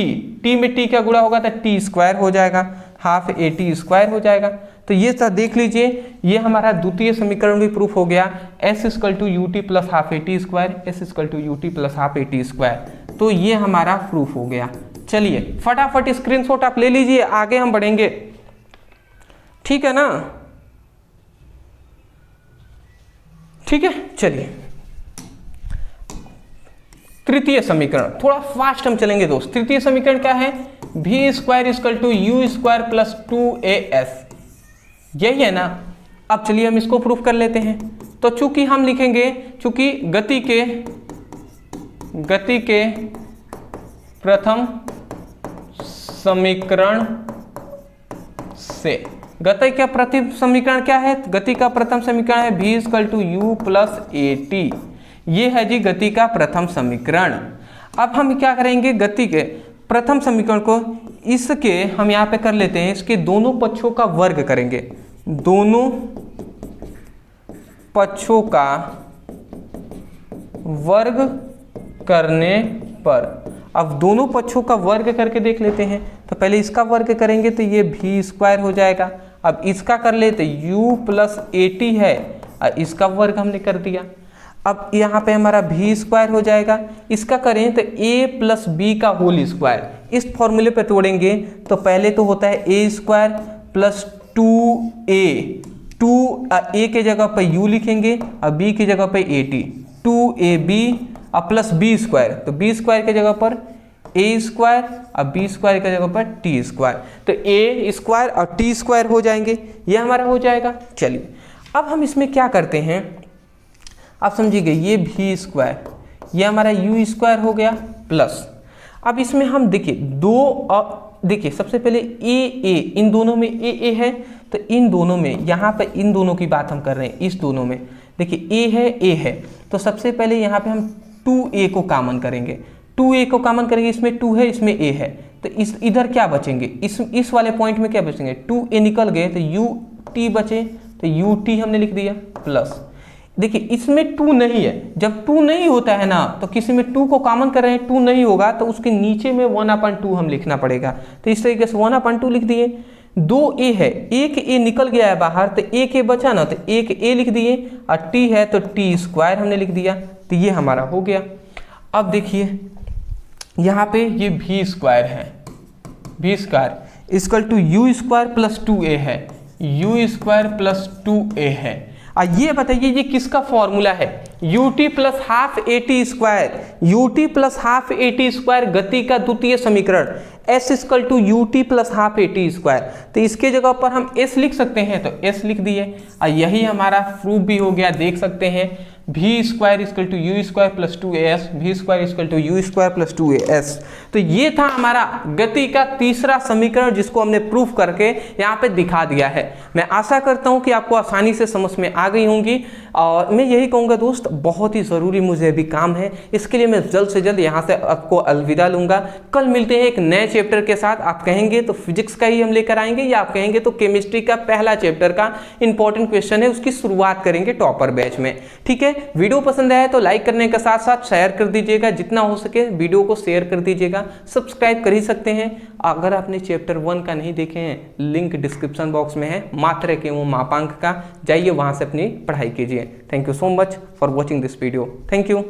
t में t का गुणा होगा तो t स्क्वायर हो जाएगा, हाफ at स्क्वायर हो जाएगा। तो ये सब देख लीजिए, ये हमारा द्वितीय समीकरण भी प्रूफ हो गया, s equal to ut plus half at square, s equal to ut plus half at square. तो ये हमारा प्रूफ हो गया। चलिए फटाफट स्क्रीनशॉट आप ले लीजिए, आगे हम बढ़ेंगे, ठीक है ना। ठीक है, चलिए तृतीय समीकरण, थोड़ा फास्ट हम चलेंगे दोस्त। तृतीय समीकरण क्या है, v square equal to u square plus 2as, यही है ना। अब चलिए हम इसको प्रूफ कर लेते हैं। तो चूंकि हम लिखेंगे, चूंकि गति के प्रथम समीकरण से, गति का प्रथम समीकरण क्या है, गति का प्रथम समीकरण है v equal to u plus at, ये है जी गति का प्रथम समीकरण। अब हम क्या करेंगे, गति के प्रथम समीकरण को इसके हम यहाँ पे कर लेते हैं, इसके दोनों पक्षों का वर्ग करेंगे, दोनों पक्षों का वर्ग करने पर, अब दोनों पक्षों का वर्ग करके देख लेते हैं। तो पहले इसका वर्ग करेंगे तो ये v स्क्वायर हो जाएगा। अब इसका कर लेते u प्लस at है, और इसका वर्ग हमने कर दिया। अब यहाँ पे हमारा v स्क्वायर हो जाएगा, इसका करें तो a प्लस b का होल स्क्वायर, इस फॉर्मूले पे तोड़ेंगे तो पहले तो होता है a स्क्वायर प्लस 2a के जगह पे u लिखेंगे और b की जगह पे at, 2ab और प्लस b स्क्वायर, तो b स्क्वायर की जगह पर a स्क्वायर और b स्क्वायर की जगह पर t स्क्वायर, तो a स्क्वायर और t स्क्वायर हो जाएंगे, ये हमारा हो जाएगा। चलिए अब हम इसमें क्या करते हैं, आप समझिए, ये v स्क्वायर, ये हमारा u स्क्वायर हो गया प्लस, अब इसमें हम देखिए देखिए सबसे पहले a इन दोनों में a है, तो इन दोनों में, यहाँ पे इन दोनों की बात हम कर रहे हैं, इस दोनों में देखिए a है, तो सबसे पहले यहाँ पे हम 2a को कॉमन करेंगे, 2a को कॉमन करेंगे, इसमें 2 है, इसमें a है, तो इस इधर क्या बचेंगे, इस वाले पॉइंट में क्या बचेंगे, 2a निकल गए तो ut बचे, तो ut हमने लिख दिया प्लस, देखिए इसमें 2 नहीं है, जब 2 नहीं होता है ना, तो किसी में 2 को कॉमन कर रहे हैं, 2 नहीं होगा तो उसके नीचे में 1/2 हम लिखना पड़ेगा, तो इस तरीके से 1/2 लिख दिए। 2a है, एक a निकल गया है बाहर, तो एक a बचा ना, तो एक a लिख दिए, और t है तो t स्क्वायर हमने लिख दिया, तो ये हमारा हो गया। अब देखिए यहाँ पे ये v स्क्वायर है, v square equal to u square plus 2a है, u स्क्वायर प्लस 2a है। ये बताइए ये किसका फॉर्मूला है, ut plus half at square, ut plus half at square गति का द्वितीय समीकरण, s equal to ut plus half at square, तो इसके जगह पर हम s लिख सकते हैं, तो s लिख दिए, और यही हमारा प्रूफ भी हो गया, देख सकते हैं v square equal to u square plus 2as, v square equal to u square plus 2as। तो ये था हमारा गति का तीसरा समीकरण, जिसको हमने प्रूफ करके यहाँ पे दिखा दिया है। मैं आशा करता हूँ कि आपको आसानी से समझ में आ गई होंगी, और मैं यही कहूँगा दोस्त, बहुत ही ज़रूरी मुझे अभी काम है, इसके लिए मैं जल्द से जल्द यहाँ से आपको अलविदा लूँगा। कल मिलते हैं एक नए चैप्टर के साथ, आप कहेंगे तो फिजिक्स का ही हम लेकर आएंगे, या आप कहेंगे तो केमिस्ट्री का पहला चैप्टर का इंपॉर्टेंट क्वेश्चन है, उसकी शुरुआत करेंगे टॉपर बैच में, ठीक है। वीडियो पसंद आया तो लाइक करने के साथ साथ शेयर कर दीजिएगा, जितना हो सके वीडियो को शेयर कर दीजिएगा। सब्सक्राइब कर ही सकते हैं। अगर आपने चैप्टर 1 का नहीं देखे हैं, लिंक डिस्क्रिप्शन बॉक्स में है, मात्रक एवं मापांक का, जाइए वहां से अपनी पढ़ाई कीजिए। Thank you so much for watching this video. Thank you.